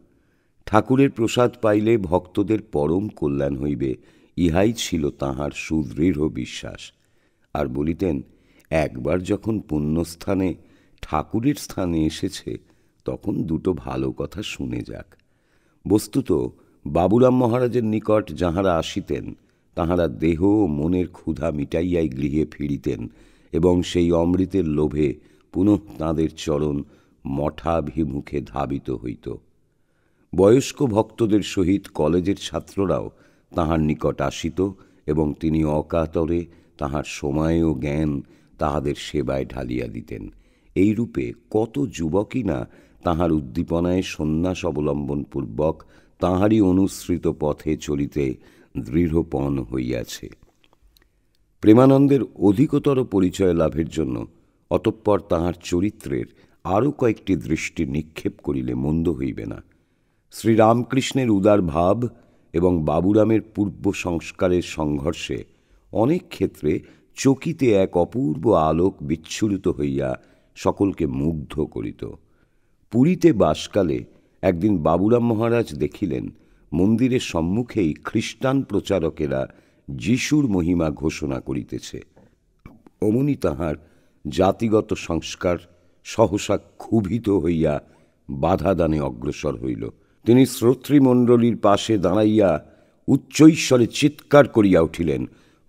ঠাকুরের প্রসাদ পাইলে ভক্তদের পরম কল্যাণ হইবে, ইহাই ছিল তাঁহার সুদৃঢ় বিশ্বাস। আর বলিতেন, একবার যখন পুণ্যস্থানে ঠাকুরের স্থানে এসেছে, তখন দুটো ভালো কথা শুনে যাক। বস্তুত বাবুরাম মহারাজের নিকট যাঁহারা আসিতেন, তাঁহারা দেহ ও মনের ক্ষুধা মিটাইয়াই গৃহে ফিরিতেন এবং সেই অমৃতের লোভে পুনঃ তাঁদের চরণ মঠাভিমুখে ধাবিত হইত। বয়স্ক ভক্তদের সহিত কলেজের ছাত্ররাও তাঁহার নিকট আসিত এবং তিনি অকাতরে তাঁহার সময় ও জ্ঞান তাহাদের সেবায় ঢালিয়া দিতেন। এইরূপে কত যুবকই না তাঁহার উদ্দীপনায় সন্ন্যাস অবলম্বনপূর্বক তাঁহারই অনুসৃত পথে চলিতে দৃঢ়পণ হইয়াছে। প্রেমানন্দের অধিকতর পরিচয় লাভের জন্য অতঃপর তাঁহার চরিত্রের আরও কয়েকটি দৃষ্টি নিক্ষেপ করিলে মন্দ হইবে না। শ্রীরামকৃষ্ণের উদার ভাব এবং বাবুরামের পূর্ব সংস্কারের সংঘর্ষে অনেক ক্ষেত্রে চকিতে এক অপূর্ব আলোক বিচ্ছুরিত হইয়া সকলকে মুগ্ধ করিত। পুরীতে বাসকালে একদিন বাবুরাম মহারাজ দেখিলেন মন্দিরের সম্মুখেই খ্রিস্টান প্রচারকেরা যিশুর মহিমা ঘোষণা করিতেছে। অমনি তাহার জাতিগত সংস্কার সহসা ক্ষুভিত হইয়া বাধাদানে অগ্রসর হইল। তিনি শ্রোতৃমণ্ডলীর পাশে দাঁড়াইয়া উচ্চৈশ্বরে চিৎকার করিয়া উঠিলেন,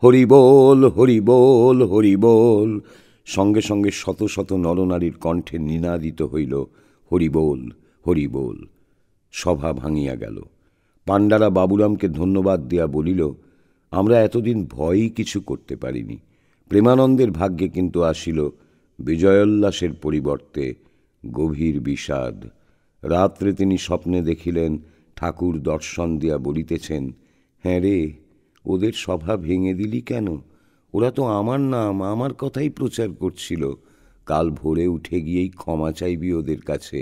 হরি বল, হরি বল, হরি বল। সঙ্গে সঙ্গে শত শত নরনারীর কণ্ঠে নিনাদিত হইল, হরি বল, হরি বল। সভা ভাঙিয়া গেল। পাণ্ডারা বাবুরামকে ধন্যবাদ দিয়া বলিল, আমরা এতদিন ভয়ই কিছু করতে পারিনি। প্রেমানন্দের ভাগ্যে কিন্তু আসিল বিজয়োল্লাসের পরিবর্তে গভীর বিষাদ। রাত্রে তিনি স্বপ্নে দেখিলেন ঠাকুর দর্শন দিয়া বলিতেছেন, হ্যাঁ রে, ওদের সভা ভেঙে দিলি কেন? ওরা তো আমার নাম, আমার কথাই প্রচার করছিল। কাল ভোরে উঠে গিয়েই ক্ষমা চাইবি ওদের কাছে।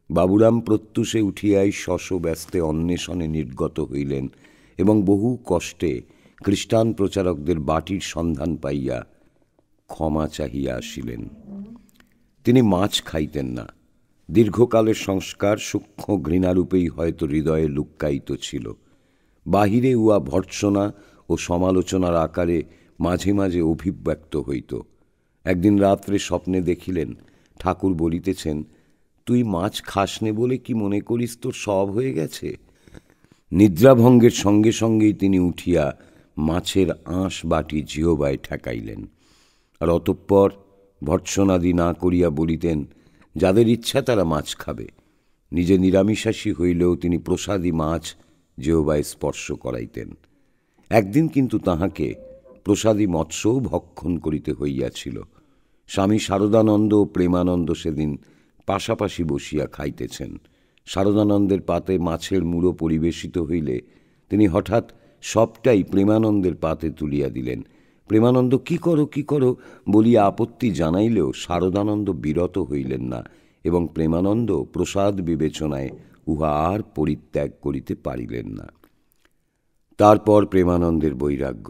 বাবুরাম প্রত্যুষে উঠিয়াই শশব্যস্তে অন্বেষণে নির্গত হইলেন এবং বহু কষ্টে খ্রিস্টান প্রচারকদের বাটির সন্ধান পাইয়া ক্ষমা চাহিয়া আসিলেন। তিনি মাছ খাইতেন না। দীর্ঘকালের সংস্কার সূক্ষ্ম ঘৃণারূপেই হয়তো হৃদয়ে লুক্কায়িত ছিল। বাহিরে উহা ভর্ৎসনা ও সমালোচনার আকারে মাঝে মাঝে অভিব্যক্ত হইত। একদিন রাত্রে স্বপ্নে দেখিলেন ঠাকুর বলিতেছেন, তুই মাছ খাসনে বলে কি মনে করিস তোর সব হয়ে গেছে? নিদ্রাভঙ্গের সঙ্গে সঙ্গেই তিনি উঠিয়া মাছের আঁশ বাটি জিহবায় ঠেকাইলেন। আর অতঃপর ভর্ৎসনাদি না করিয়া বলিতেন, যাদের ইচ্ছা তারা মাছ খাবে। নিজে নিরামিষাশী হইলেও তিনি প্রসাদী মাছ জিহবায় স্পর্শ করাইতেন। একদিন কিন্তু তাহাকে প্রসাদী মৎস্যও ভক্ষণ করিতে হইয়াছিল। স্বামী শারদানন্দ ও প্রেমানন্দ সেদিন পাশাপাশি বসিয়া খাইতেছেন। শারদানন্দের পাতে মাছের মুড়ো পরিবেশিত হইলে তিনি হঠাৎ সবটাই প্রেমানন্দের পাতে তুলিয়া দিলেন। প্রেমানন্দ কি করো কি করো বলিয়া আপত্তি জানাইলেও শারদানন্দ বিরত হইলেন না এবং প্রেমানন্দ প্রসাদ বিবেচনায় উহা আর পরিত্যাগ করিতে পারিলেন না। তারপর প্রেমানন্দের বৈরাগ্য।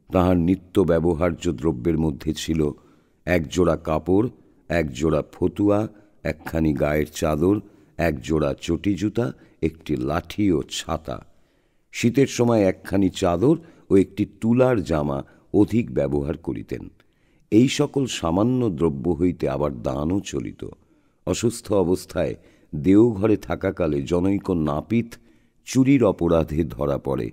তাহার নিত্য ব্যবহার্য দ্রব্যের মধ্যে ছিল একজোড়া কাপড়, একজোড়া ফতুয়া, একখানি গায়ের চাদর, একজোড়া চটি জুতা, একটি লাঠি ও ছাতা। শীতের সময় একখানি চাদর ও একটি তুলার জামা অধিক ব্যবহার করিতেন। এই সকল সামান্য দ্রব্য হইতে আবার দানও চলিত। অসুস্থ অবস্থায় দেওঘরে থাকাকালে জনৈক নাপিত চুরির অপরাধে ধরা পড়ে।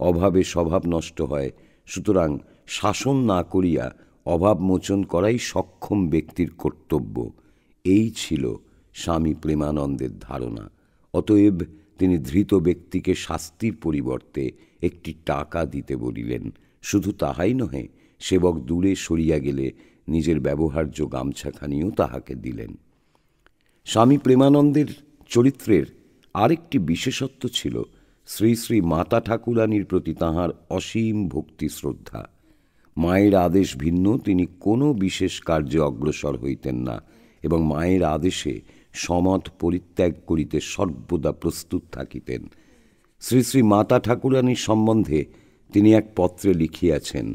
অভাবে স্বভাব নষ্ট হয়, সুতরাং শাসন না করিয়া অভাব মোচন করাই সক্ষম ব্যক্তির কর্তব্য। এই ছিল স্বামী প্রেমানন্দের ধারণা। অতএব তিনি ধৃত ব্যক্তিকে শাস্তির পরিবর্তে একটি টাকা দিতে বলিলেন। শুধু তাহাই নহে, সেবক দূরে সরিয়া গেলে নিজের ব্যবহার্য গামছাখানিও তাহাকে দিলেন। স্বামী প্রেমানন্দের চরিত্রের আরেকটি বিশেষত্ব ছিল শ্রী শ্রী মাতা ঠাকুরানীর প্রতি তাঁহার অসীম ভক্তি শ্রদ্ধা। মায়ের আদেশ ভিন্ন তিনি কোনো বিশেষ কার্যে অগ্রসর হইতেন না এবং মায়ের আদেশে সমত পরিত্যাগ করিতে সর্বদা প্রস্তুত থাকিতেন। শ্রী শ্রী মাতা ঠাকুরানীর সম্বন্ধে তিনি এক পত্রে লিখিয়াছেন,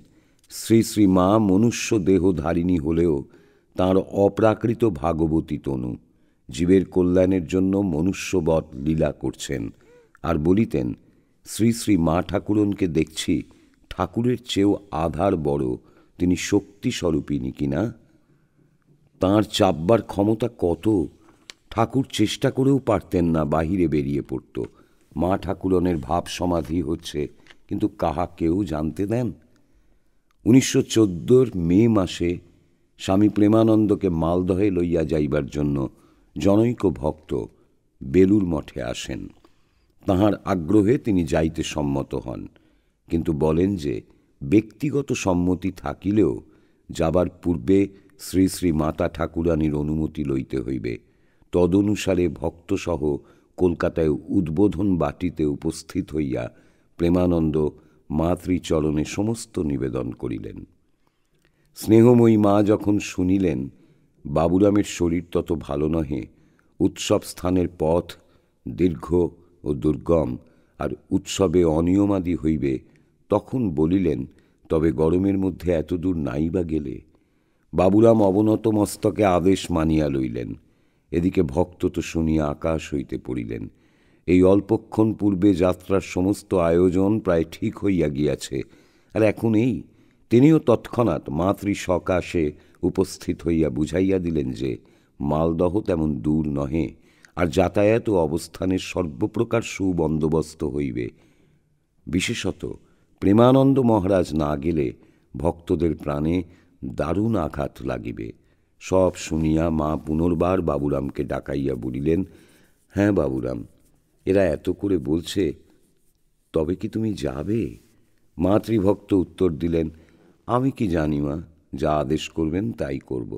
শ্রী শ্রী মা মনুষ্য দেহধারিণী হলেও তাঁর অপ্রাকৃত ভাগবতী তনু, জীবের কল্যাণের জন্য মনুষ্যবৎ লীলা করছেন। আর বলিতেন, শ্রী শ্রী মা ঠাকুরনকে দেখছি ঠাকুরের চেয়েও আধার বড়, তিনি শক্তিস্বরূপিনী কিনা। তাঁর চাপবার ক্ষমতা কত! ঠাকুর চেষ্টা করেও পারতেন না, বাহিরে বেরিয়ে পড়ত। মা ঠাকুরনের ভাব সমাধি হচ্ছে, কিন্তু কাহা কেউ জানতে দেন? 1914 মে মাসে স্বামী প্রেমানন্দকে মালদহে লইয়া যাইবার জন্য জনৈক ভক্ত বেলুর মঠে আসেন। তাহার আগ্রহে তিনি যাইতে সম্মত হন, কিন্তু বলেন যে ব্যক্তিগত সম্মতি থাকিলেও যাবার পূর্বে শ্রী শ্রী মাতা ঠাকুরানীর অনুমতি লইতে হইবে। তদনুসারে ভক্তসহ কলকাতায় উদ্বোধন বাটিতে উপস্থিত হইয়া প্রেমানন্দ মাতৃচরণে সমস্ত নিবেদন করিলেন। স্নেহময়ী মা যখন শুনিলেন বাবুরামের শরীর তত ভালো নহে, উৎসব স্থানের পথ দীর্ঘ ও দুর্গম, আর উৎসবে অনিয়মাদি হইবে, তখন বলিলেন, তবে গরমের মধ্যে এতদূর নাই বা গেলে? বাবুরাম অবনত মস্তকে আদেশ মানিয়া লইলেন এদিকে ভক্ত তো শুনিয়া আকাশ হইতে পড়িলেন। এই অল্পক্ষণ পূর্বে যাত্রার সমস্ত আয়োজন প্রায় ঠিক হইয়া গিয়াছে, আর এখন এই তিনিও তৎক্ষণাৎ মাতৃ সকাশে উপস্থিত হইয়া বুঝাইয়া দিলেন যে মালদহ তেমন দূর নহে, আর যাতায়াত ও অবস্থানের সর্বপ্রকার সুবন্দোবস্ত হইবে। বিশেষত প্রেমানন্দ মহারাজ না গেলে ভক্তদের প্রাণে দারুণ আঘাত লাগিবে। সব শুনিয়া মা পুনর্বার বাবুরামকে ডাকাইয়া বলিলেন, হ্যাঁ বাবুরাম, এরা এত করে বলছে, তবে কি তুমি যাবে? মাতৃভক্ত উত্তর দিলেন, আমি কি জানি মা, যা আদেশ করবেন তাই করব।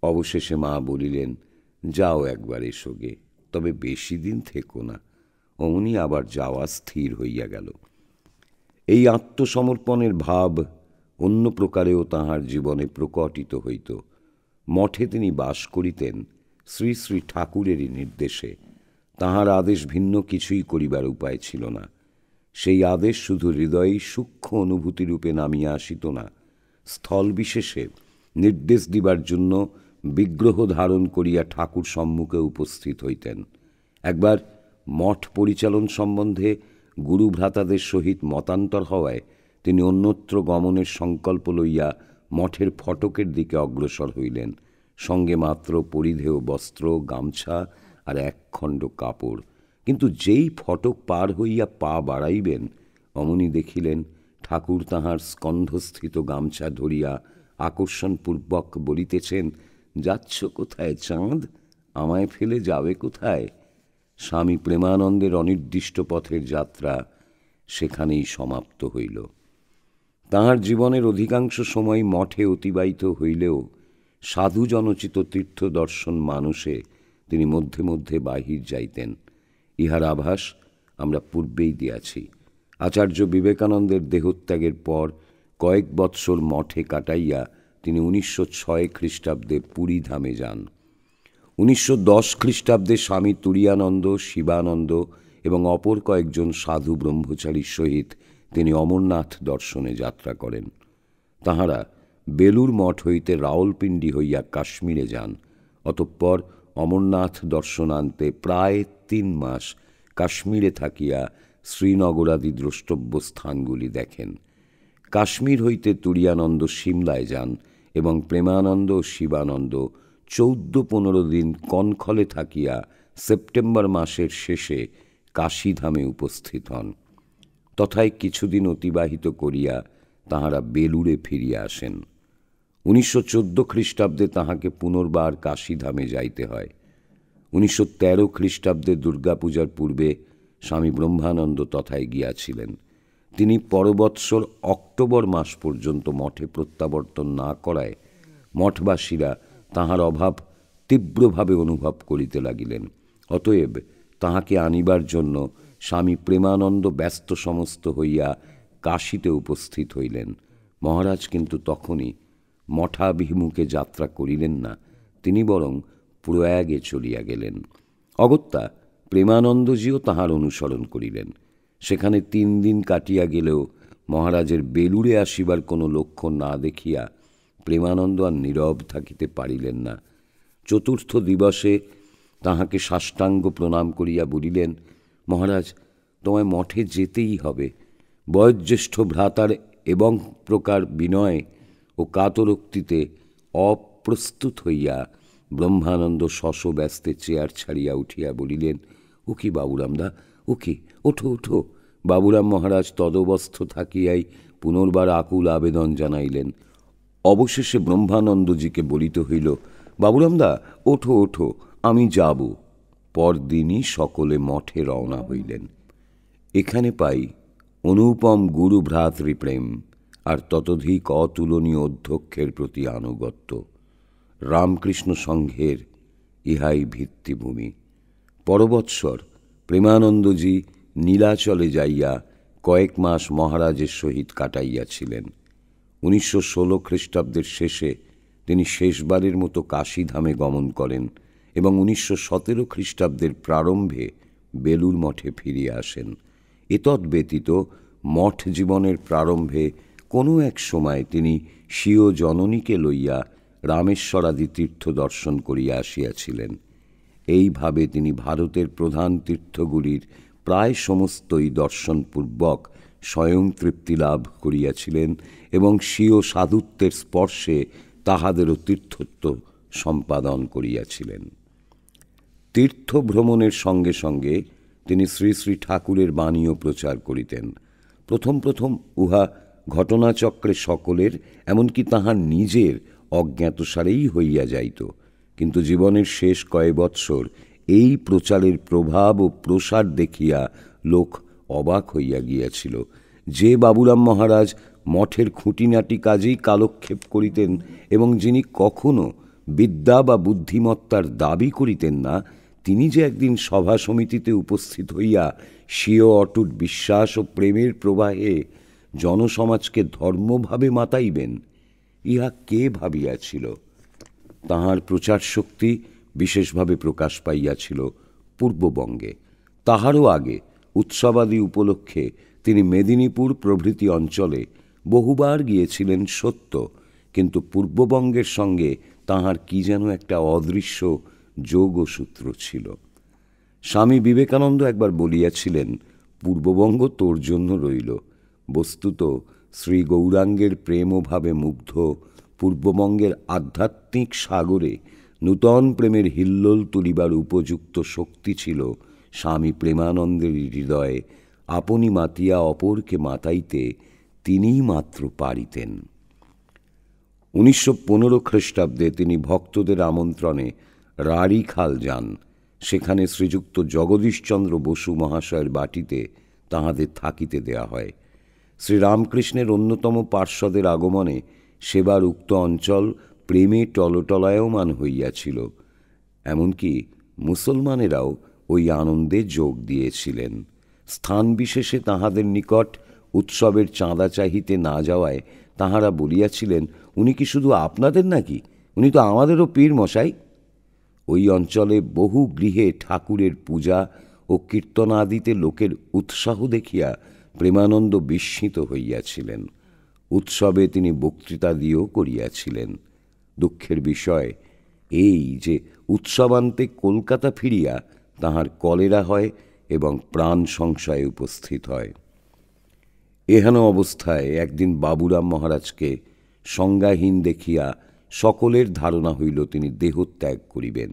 অবশেষে মা বলিলেন, যাও একবার এসোগে, তবে বেশি দিন থেকো না। অমনি আবার যাওয়া স্থির হইয়া গেল। এই আত্মসমর্পণের ভাব অন্য প্রকারেও তাঁহার জীবনে প্রকটিত হইত। মঠে তিনি বাস করিতেন শ্রী শ্রী ঠাকুরেরই নির্দেশে। তাঁহার আদেশ ভিন্ন কিছুই করিবার উপায় ছিল না। সেই আদেশ শুধু হৃদয়ে সূক্ষ্ম অনুভূতিরূপে নামিয়া আসিত না, স্থল বিশেষে নির্দেশ দিবার জন্য বিগ্রহ ধারণ করিয়া ঠাকুর সম্মুখে উপস্থিত হইতেন। একবার মঠ পরিচালন সম্বন্ধে গুরুভ্রাতাদের সহিত মতান্তর হওয়ায় তিনি অন্যত্র গমনের সংকল্প লইয়া মঠের ফটকের দিকে অগ্রসর হইলেন। সঙ্গে মাত্র পরিধেয় বস্ত্র, গামছা আর একখণ্ড কাপড়। কিন্তু যেই ফটক পার হইয়া পা বাড়াইবেন, অমনি দেখিলেন ঠাকুর তাঁহার স্কন্ধস্থিত গামছা ধরিয়া আকর্ষণপূর্বক বলিতেছেন, যাচ্ছ কোথায় চাঁদ? আমায় ফেলে যাবে কোথায়? স্বামী প্রেমানন্দের অনির্দিষ্ট পথের যাত্রা সেখানেই সমাপ্ত হইল। তাঁহার জীবনের অধিকাংশ সময় মঠে অতিবাহিত হইলেও সাধু জনচিত তীর্থ দর্শন মানুষে তিনি মধ্যে মধ্যে বাহির যাইতেন। ইহার আভাস আমরা পূর্বেই দিয়াছি। আচার্য বিবেকানন্দের দেহত্যাগের পর কয়েক বৎসর মঠে কাটাইয়া তিনি 1906 খ্রিস্টাব্দে পুরী ধামে যান। 1910 খ্রিস্টাব্দে স্বামী তুরীয়ানন্দ, শিবানন্দ এবং অপর কয়েকজন সাধু ব্রহ্মচারীর সহিত তিনি অমরনাথ দর্শনে যাত্রা করেন। তাঁহারা বেলুর মঠ হইতে রাওলপিন্ডি হইয়া কাশ্মীরে যান। অতঃপর অমরনাথ দর্শনান্তে প্রায় 3 মাস কাশ্মীরে থাকিয়া শ্রীনগরাদি দ্রষ্টব্য স্থানগুলি দেখেন। কাশ্মীর হইতে তুরীয়ানন্দ সিমলায় যান এবং প্রেমানন্দ ও শিবানন্দ 14-15 দিন কনখলে থাকিয়া সেপ্টেম্বর মাসের শেষে কাশীধামে উপস্থিত হন। তথায় কিছুদিন অতিবাহিত করিয়া তাঁহারা বেলুড়ে ফিরিয়া আসেন। 1914 খ্রিস্টাব্দে তাঁহাকে পুনর্বার কাশীধামে যাইতে হয়। 1913 খ্রিস্টাব্দে দুর্গাপূজার পূর্বে স্বামী ব্রহ্মানন্দ তথায় গিয়াছিলেন। তিনি পরবৎসর অক্টোবর মাস পর্যন্ত মঠে প্রত্যাবর্তন না করায় মঠবাসীরা তাঁহার অভাব তীব্রভাবে অনুভব করিতে লাগিলেন। অতএব তাঁহাকে আনিবার জন্য স্বামী প্রেমানন্দ ব্যস্ত সমস্ত হইয়া কাশীতে উপস্থিত হইলেন। মহারাজ কিন্তু তখনই মঠাভিমুখে যাত্রা করিলেন না, তিনি বরং প্রয়াগে চলিয়া গেলেন। অগত্যা প্রেমানন্দজিও তাঁহার অনুসরণ করিলেন। সেখানে 3 দিন কাটিয়া গেলেও মহারাজের বেলুড়ে আসিবার কোনো লক্ষণ না দেখিয়া প্রেমানন্দ আর নীরব থাকিতে পারিলেন না। চতুর্থ দিবসে তাহাকে সাষ্টাঙ্গ প্রণাম করিয়া বলিলেন, মহারাজ, তোমায় মঠে যেতেই হবে। বয়োজ্যেষ্ঠ ভ্রাতার এবং প্রকার বিনয় ও কাতরোক্তিতে অপ্রস্তুত হইয়া ব্রহ্মানন্দ শশব্যস্তে চেয়ার ছাড়িয়া উঠিয়া বলিলেন, ও কি বাবুরামদা, ও কি, ওঠো ওঠো। বাবুরাম মহারাজ তদবস্থ থাকিয়াই পুনর্বার আকুল আবেদন জানাইলেন। অবশেষে ব্রহ্মানন্দজিকে বলিতে হইল, বাবুরামদা, ওঠো ওঠো, আমি যাব। পরদিনই সকলে মঠে রওনা হইলেন। এখানে পাই অনুপম গুরু ভ্রাতৃপ্রেম আর ততোধিক অতুলনীয় অধ্যক্ষের প্রতি আনুগত্য। রামকৃষ্ণ সংঘের ইহাই ভিত্তিভূমি। পরবৎসর প্রেমানন্দজি নীলাচলে যাইয়া কয়েক মাস মহারাজের সহিত কাটাইয়াছিলেন। 1916 খ্রিস্টাব্দের শেষে তিনি শেষবারের মতো কাশীধামে গমন করেন এবং 1917 খ্রিস্টাব্দের প্রারম্ভে বেলুর মঠে ফিরিয়া আসেন। এতদ ব্যতীত মঠ জীবনের প্রারম্ভে কোনো এক সময় তিনি স্বীয় জননীকে লইয়া রামেশ্বরাদি তীর্থ দর্শন করিয়া আসিয়াছিলেন। এইভাবে তিনি ভারতের প্রধান তীর্থগুলির প্রায় সমস্তই দর্শনপূর্বক স্বয়ং তৃপ্তি লাভ করিয়াছিলেন এবং স্বীয় সাধুত্বের স্পর্শে তাহাদেরও তীর্থত্ব সম্পাদন করিয়াছিলেন। তীর্থ ভ্রমণের সঙ্গে সঙ্গে তিনি শ্রী শ্রী ঠাকুরের বাণীও প্রচার করিতেন। প্রথম প্রথম উহা ঘটনাচক্রে সকলের, এমনকি তাহার নিজের অজ্ঞাতসারেই হইয়া যাইত, কিন্তু জীবনের শেষ কয়েক বৎসর এই প্রচারের প্রভাব ও প্রসার দেখিয়া লোক অবাক হইয়া গিয়াছিল। যে বাবুরাম মহারাজ মঠের খুঁটিনাটি কাজেই কালক্ষেপ করিতেন এবং যিনি কখনো বিদ্যা বা বুদ্ধিমত্তার দাবি করিতেন না, তিনি যে একদিন সভা সমিতিতে উপস্থিত হইয়া স্বীয় অটুট বিশ্বাস ও প্রেমের প্রবাহে জনসমাজকে ধর্মভাবে মাতাইবেন, ইহা কে ভাবিয়াছিল? তাহার প্রচার শক্তি বিশেষভাবে প্রকাশ পাইয়াছিল পূর্ববঙ্গে। তাহারও আগে উৎসবাদি উপলক্ষে তিনি মেদিনীপুর প্রভৃতি অঞ্চলে বহুবার গিয়েছিলেন সত্য, কিন্তু পূর্ববঙ্গের সঙ্গে তাহার কি যেন একটা অদৃশ্য যোগসূত্র ছিল। স্বামী বিবেকানন্দ একবার বলিয়াছিলেন, পূর্ববঙ্গ তোর জন্য রইল। বস্তুত শ্রী গৌরাঙ্গের প্রেম ও ভাবে মুগ্ধ পূর্ববঙ্গের আধ্যাত্মিক সাগরে নূতন প্রেমের হিল্লোল তুলিবার উপযুক্ত শক্তি ছিল স্বামী প্রেমানন্দের হৃদয়ে। আপনি মাতিয়া অপরকে মাতাইতে তিনিই মাত্র পারিতেন। 1915 খ্রিস্টাব্দে তিনি ভক্তদের আমন্ত্রণে রাড়ীখাল যান। সেখানে শ্রীযুক্ত জগদীশচন্দ্র বসু মহাশয়ের বাটিতে তাহাদের থাকিতে দেয়া হয়। শ্রীরামকৃষ্ণের অন্যতম পার্শ্বদের আগমনে সেবার উক্ত অঞ্চল প্রেমে টলটলায়মান হইয়াছিল। এমনকি মুসলমানেরাও ওই আনন্দে যোগ দিয়েছিলেন। স্থান বিশেষে তাহাদের নিকট উৎসবের চাঁদা চাহিতে না যাওয়ায় তাহারা বলিয়াছিলেন, উনি কি শুধু আপনাদের নাকি? উনি তো আমাদেরও পীর মশাই। ওই অঞ্চলে বহু গৃহে ঠাকুরের পূজা ও কীর্তনাদিতে লোকের উৎসাহ দেখিয়া প্রেমানন্দ বিস্মিত হইয়াছিলেন। উৎসবে তিনি বক্তৃতাদিও করিয়াছিলেন। দুঃখের বিষয় এই যে উৎসবান্তে কলকাতা ফিরিয়া তাহার কলেরা হয় এবং প্রাণ সংশয়ে উপস্থিত হয়। এহেন অবস্থায় একদিন বাবুরাম মহারাজকে সংজ্ঞাহীন দেখিয়া সকলের ধারণা হইল তিনি দেহত্যাগ করিবেন,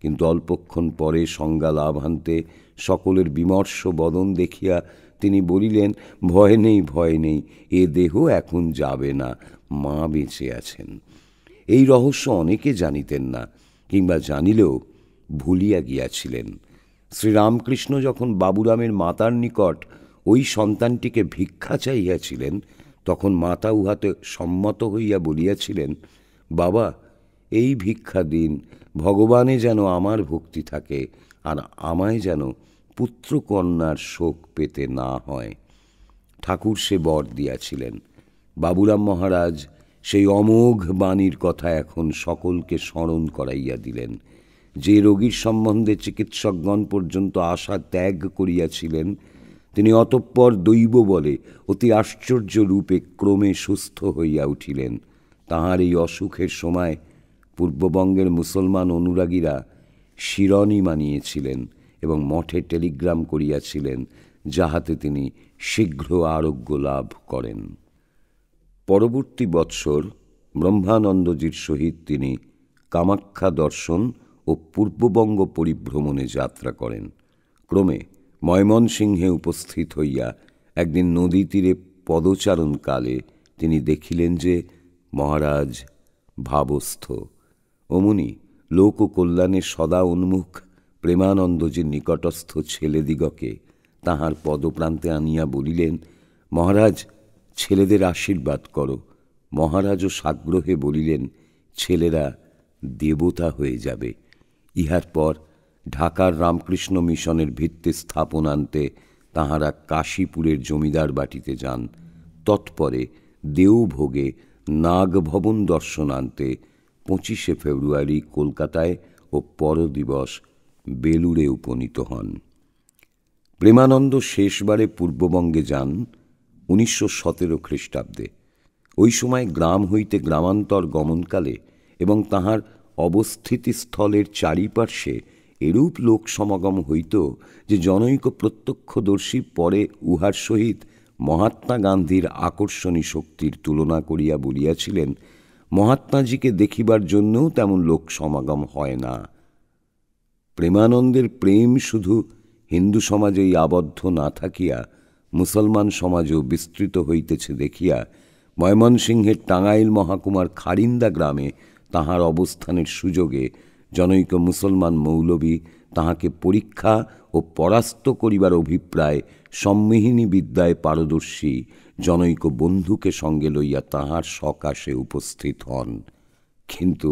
কিন্তু অল্পক্ষণ পরে সংজ্ঞা লাভান্তে সকলের বিমর্ষ বদন দেখিয়া তিনি বলিলেন, ভয় নেই, ভয় নেই, এ দেহ এখন যাবে না, মা বেঁচে আছেন। এই রহস্য অনেকে জানিতেন না, কিংবা জানিলেও ভুলিয়া গিয়াছিলেন। শ্রীরামকৃষ্ণ যখন বাবুরামের মাতার নিকট ওই সন্তানটিকে ভিক্ষা চাইয়াছিলেন, তখন মাতা উহাতে সম্মত হইয়া বলিয়াছিলেন, বাবা, এই ভিক্ষা দিন, ভগবানে যেন আমার ভক্তি থাকে আর আমায় যেন পুত্রকন্যার শোক পেতে না হয়। ঠাকুর সে বর দিয়াছিলেন। বাবুরাম মহারাজ সেই অমোঘ বাণীর কথা এখন সকলকে স্মরণ করাইয়া দিলেন। যে রোগীর সম্বন্ধে চিকিৎসকগণ পর্যন্ত আশা ত্যাগ করিয়াছিলেন, তিনি অতঃপর দৈব বলে অতি আশ্চর্য রূপে ক্রমে সুস্থ হইয়া উঠিলেন। তাহার এই অসুখের সময় পূর্ববঙ্গের মুসলমান অনুরাগীরা শিরণী মানিয়েছিলেন এবং মঠে টেলিগ্রাম করিয়াছিলেন, যাহাতে তিনি শীঘ্র আরোগ্য লাভ করেন। পরবর্তী বৎসর ব্রহ্মানন্দজির সহিত তিনি কামাখ্যা দর্শন ও পূর্ববঙ্গ পরিভ্রমণে যাত্রা করেন। ক্রমে ময়মনসিংহে উপস্থিত হইয়া একদিন নদী তীরে পদচারণকালে তিনি দেখিলেন যে মহারাজ ভাবস্থ। অমনি লোককল্যাণে সদা উন্মুখ প্রেমানন্দজির নিকটস্থ ছেলেদিগকে তাহার পদপ্রান্তে আনিয়া বলিলেন, মহারাজ, ছেলেদের আশীর্বাদ করো। মহারাজও সাগ্রহে বলিলেন, ছেলেরা দেবতা হয়ে যাবে। ইহার পর ঢাকার রামকৃষ্ণ মিশনের ভিত্তি স্থাপনান্তে তাহারা কাশীপুরের জমিদার বাটিতে যান। তৎপরে দেওভোগে নাগভবন দর্শনান্তে 25শে ফেব্রুয়ারি কলকাতায় ও পরদিবস বেলুড়ে উপনীত হন। প্রেমানন্দ শেষবারে পূর্ববঙ্গে যান 1917 খ্রিস্টাব্দে। ওই সময় গ্রাম হইতে গ্রামান্তর গমনকালে এবং তাহার অবস্থিতিস্থলের চারিপার্শ্বে এরূপ লোক সমাগম হইত যে জনৈক প্রত্যক্ষদর্শী পরে উহার সহিত মহাত্মা গান্ধীর আকর্ষণী শক্তির তুলনা করিয়া বলিয়াছিলেন, মহাত্মাজিকে দেখিবার জন্যও তেমন লোক সমাগম হয় না। প্রেমানন্দের প্রেম শুধু হিন্দু সমাজেই আবদ্ধ না থাকিয়া মুসলমান সমাজেও বিস্তৃত হইতেছে দেখিয়া ময়মনসিংহের টাঙ্গাইল মহাকুমার খারিন্দা গ্রামে তাহার অবস্থানের সুযোগে জনৈক মুসলমান মৌলবী তাহাকে পরীক্ষা ও পরাস্ত করিবার অভিপ্রায় সম্মিহিনী বিদ্যায় পারদর্শী জনৈক বন্ধুকে সঙ্গে লইয়া তাহার সকাশে উপস্থিত হন, কিন্তু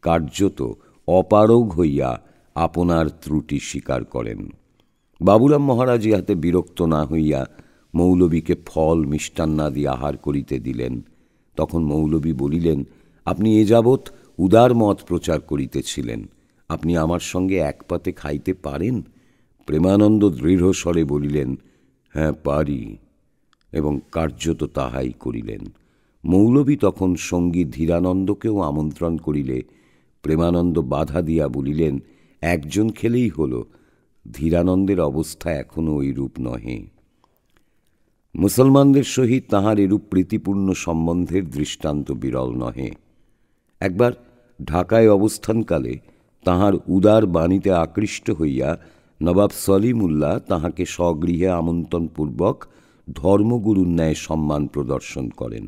কার্যত অপারগ হইয়া আপনার ত্রুটি স্বীকার করেন। বাবুরাম মহারাজ ইহাতে বিরক্ত না হইয়া মৌলবীকে ফল মিষ্টান্নাদি আহার করিতে দিলেন। তখন মৌলবী বলিলেন, আপনি এ যাবৎ উদার মত প্রচার করিতেছিলেন, আপনি আমার সঙ্গে এক পাতে খাইতে পারেন? প্রেমানন্দ দৃঢ় স্বরে বলিলেন, হ্যাঁ পারি, এবং কার্যত তাহাই করিলেন। মৌলবী তখন সঙ্গী ধীরানন্দকেও আমন্ত্রণ করিলে প্রেমানন্দ বাধা দিয়া বলিলেন, একজন খেলেই হল, ধীরানন্দের অবস্থা এখনো ওইরূপ নহে। মুসলমানদের সহিত তাহার এরূপ প্রীতিপূর্ণ সম্বন্ধের দৃষ্টান্ত বিরল নহে। একবার ঢাকায় অবস্থানকালে তাহার উদার বাণীতে আকৃষ্ট হইয়া নবাব সলিমুল্লাহ তাহাকে স্বগৃহে আমন্ত্রণপূর্বক ধর্মগুরুর ন্যায় সম্মান প্রদর্শন করেন।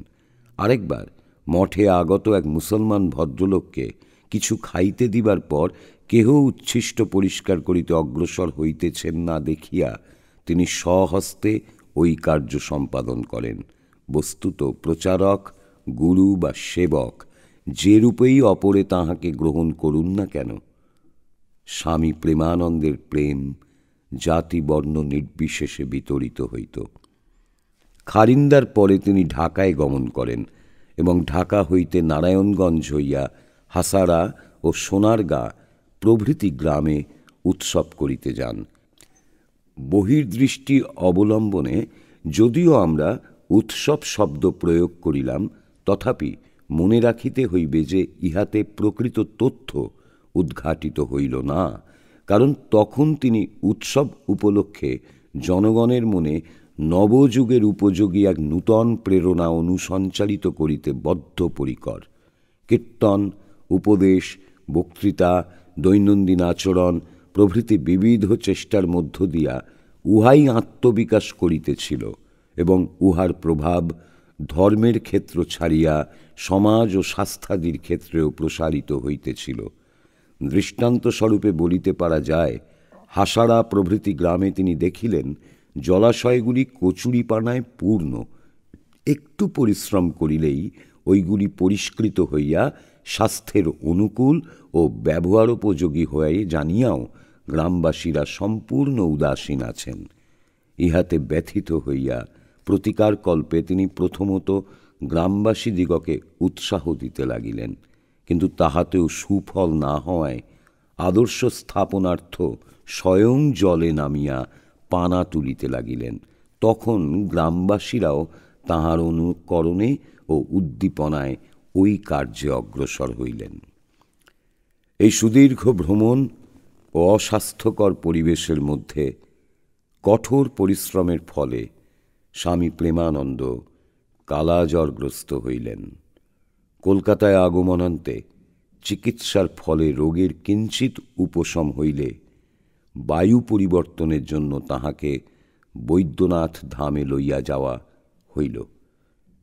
আরেকবার মঠে আগত এক মুসলমান ভদ্রলোককে কিছু খাইতে দিবার পর কেহ উচ্ছিষ্ট পরিষ্কার করিতে অগ্রসর হইতেছেন না দেখিয়া তিনি স্বহস্তে ওই কার্য সম্পাদন করেন। বস্তুত প্রচারক, গুরু বা সেবক যে রূপেই অপরে তাহাকে গ্রহণ করুন না কেন, স্বামী প্রেমানন্দের প্রেম জাতি বর্ণ নির্বিশেষে বিতরিত হইত। খারিন্দার পরে তিনি ঢাকায় গমন করেন এবং ঢাকা হইতে নারায়ণগঞ্জ হইয়া হাসারা ও সোনারগাঁ প্রভৃতি গ্রামে উৎসব করিতে যান। বহির্দৃষ্টি অবলম্বনে যদিও আমরা উৎসব শব্দ প্রয়োগ করিলাম, তথাপি মনে রাখিতে হইবে যে ইহাতে প্রকৃত তথ্য উদ্ঘাটিত হইল না, কারণ তখন তিনি উৎসব উপলক্ষে জনগণের মনে নবযুগের উপযোগী এক নূতন প্রেরণা অনুসঞ্চালিত করিতে বদ্ধপরিকর। কীর্তন, উপদেশ, বক্তৃতা, দৈনন্দিন আচরণ প্রভৃতি বিবিধ চেষ্টার মধ্য দিয়া উহাই আত্মবিকাশ করিতেছিল এবং উহার প্রভাব ধর্মের ক্ষেত্র ছাড়িয়া সমাজ ও স্বাস্থ্যাদির ক্ষেত্রেও প্রসারিত হইতেছিল। দৃষ্টান্তস্বরূপে বলিতে পারা যায়, হাসারা প্রভৃতি গ্রামে তিনি দেখিলেন জলাশয়গুলি কচুরিপানায় পূর্ণ। একটু পরিশ্রম করিলেই ওইগুলি পরিষ্কৃত হইয়া স্বাস্থ্যের অনুকূল ও ব্যবহারোপযোগী হয়ে জানিয়াও গ্রামবাসীরা সম্পূর্ণ উদাসীন আছেন। ইহাতে ব্যথিত হইয়া প্রতিকার কল্পে তিনি প্রথমত গ্রামবাসীদিগকে উৎসাহ দিতে লাগিলেন, কিন্তু তাহাতেও সুফল না হওয়ায় আদর্শ স্থাপনার্থ স্বয়ং জলে নামিয়া পানা তুলিতে লাগিলেন। তখন গ্রামবাসীরাও তাহার অনুকরণে ও উদ্দীপনায় ওই কার্যে অগ্রসর হইলেন। এই সুদীর্ঘ ভ্রমণ ও অস্বাস্থ্যকর পরিবেশের মধ্যে কঠোর পরিশ্রমের ফলে স্বামী প্রেমানন্দ কালাজ্বরগ্রস্ত হইলেন। কলকাতায় আগমনান্তে চিকিৎসার ফলে রোগের কিঞ্চিত উপশম হইলে বায়ু পরিবর্তনের জন্য তাহাকে বৈদ্যনাথ ধামে লইয়া যাওয়া হইল।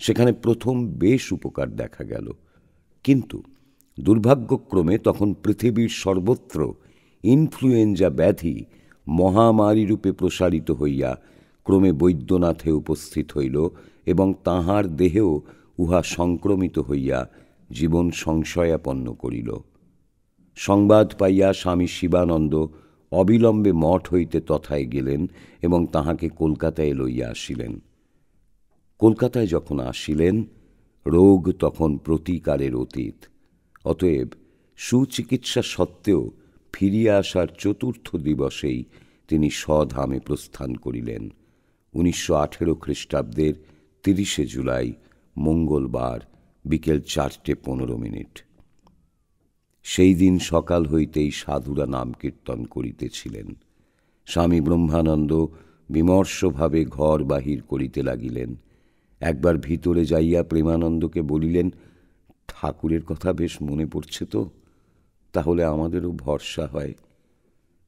সেখানে প্রথম বেশ উপকার দেখা গেল, কিন্তু দুর্ভাগ্যক্রমে তখন পৃথিবীর সর্বত্র ইনফ্লুয়েঞ্জা ব্যাধি মহামারীরূপে প্রসারিত হইয়া ক্রমে বৈদ্যনাথে উপস্থিত হইল এবং তাহার দেহেও উহা সংক্রমিত হইয়া জীবন সংশয়াপন্ন করিল। সংবাদ পাইয়া স্বামী শিবানন্দ অবিলম্বে মঠ হইতে তথায় গেলেন এবং তাহাকে কলকাতায় লইয়া আসিলেন। কলকাতায় যখন আসিলেন, রোগ তখন প্রতিকারের অতীত। অতএব সুচিকিৎসা সত্ত্বেও ফিরিয়া আসার চতুর্থ দিবসেই তিনি স্বধামে প্রস্থান করিলেন। 1918 খ্রিস্টাব্দের 30 জুলাই মঙ্গলবার বিকেল 4:15। সেই দিন সকাল হইতেই সাধুরা নাম কীর্তন করিতেছিলেন। স্বামী ব্রহ্মানন্দ বিমর্ষভাবে ঘর বাহির করিতে লাগিলেন। একবার ভিতরে যাইয়া প্রেমানন্দকে বলিলেন, ঠাকুরের কথা বেশ মনে পড়ছে তো, তাহলে আমাদেরও ভরসা হয়।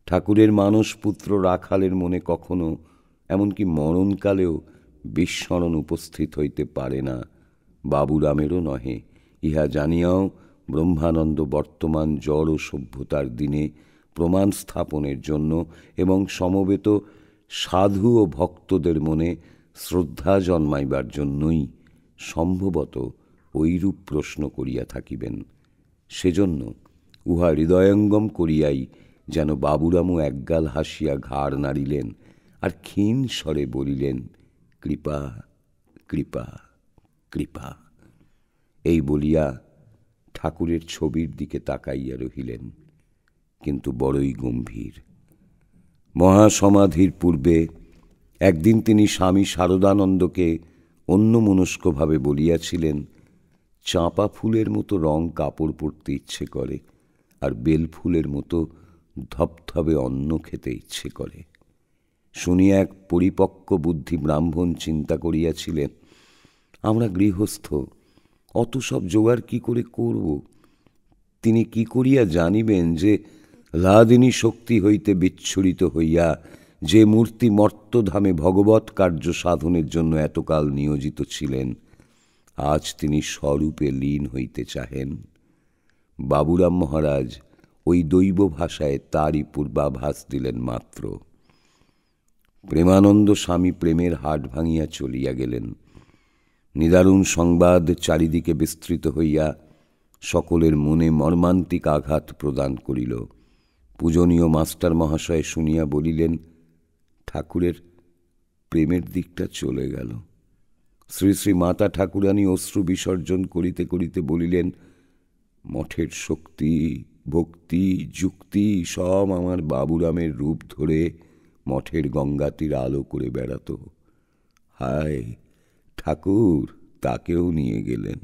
ঠাকুরের মানসপুত্র রাখালের মনে কখনো, এমনকি মরণকালেও বিস্মরণ উপস্থিত হইতে পারে না, বাবুরামেরও নহে। ইহা জানিয়াও ব্রহ্মানন্দ বর্তমান জড় সভ্যতার দিনে প্রমাণ স্থাপনের জন্য এবং সমবেত সাধু ও ভক্তদের মনে শ্রদ্ধা জন্মাইবার জন্যই সম্ভবত ঐরূপ প্রশ্ন করিয়া থাকিবেন। সেজন্য উহা হৃদয়ঙ্গম করিয়াই যেন বাবুরামও একগাল হাসিয়া ঘাড় নাড়িলেন আর ক্ষীণ স্বরে বলিলেন, কৃপা কৃপা কৃপা। এই বলিয়া ঠাকুরের ছবির দিকে তাকাইয়া রহিলেন, কিন্তু বড়ই গম্ভীর। মহাসমাধির পূর্বে একদিন তিনি স্বামী শারদানন্দকে অন্যমনস্কভাবে বলিয়াছিলেন, চাঁপা ফুলের মতো রং কাপড় পরতে ইচ্ছে করে, আর বেলফুলের মতো ধপধপে অন্ন খেতে ইচ্ছে করে। শুনিয়া এক পরিপক্ক বুদ্ধি ব্রাহ্মণ চিন্তা করিয়াছিলেন, আমরা গৃহস্থ, অত সব জোগাড় কি করে করব? তিনি কি করিয়া জানিবেন যে লাদিনী শক্তি হইতে বিচ্ছুরিত হইয়া যে মূর্তি মর্তধামে ভগবৎ কার্য সাধনের জন্য এতকাল নিয়োজিত ছিলেন, আজ তিনি স্বরূপে লীন হইতে চাহেন? বাবুরাম মহারাজ ওই দৈব ভাষায় তারই পূর্বাভাস দিলেন মাত্র। প্রেমানন্দ স্বামী প্রেমের হাট ভাঙিয়া চলিয়া গেলেন। নিদারুণ সংবাদ চারিদিকে বিস্তৃত হইয়া সকলের মনে মর্মান্তিক আঘাত প্রদান করিল। পূজনীয় মাস্টার মহাশয় শুনিয়া বলিলেন, ঠাকুরের প্রেমের দিকটা চলে গেল। শ্রী শ্রী মাতা ঠাকুরানী অশ্রু বিসর্জন করিতে করিতে বলিলেন, মঠের শক্তি, ভক্তি, যুক্তি সব আমার বাবুরামের রূপ ধরে মঠের গঙ্গাতীর আলো করে বেড়াত। হায়, ঠাকুর তাকেও নিয়ে গেলেন।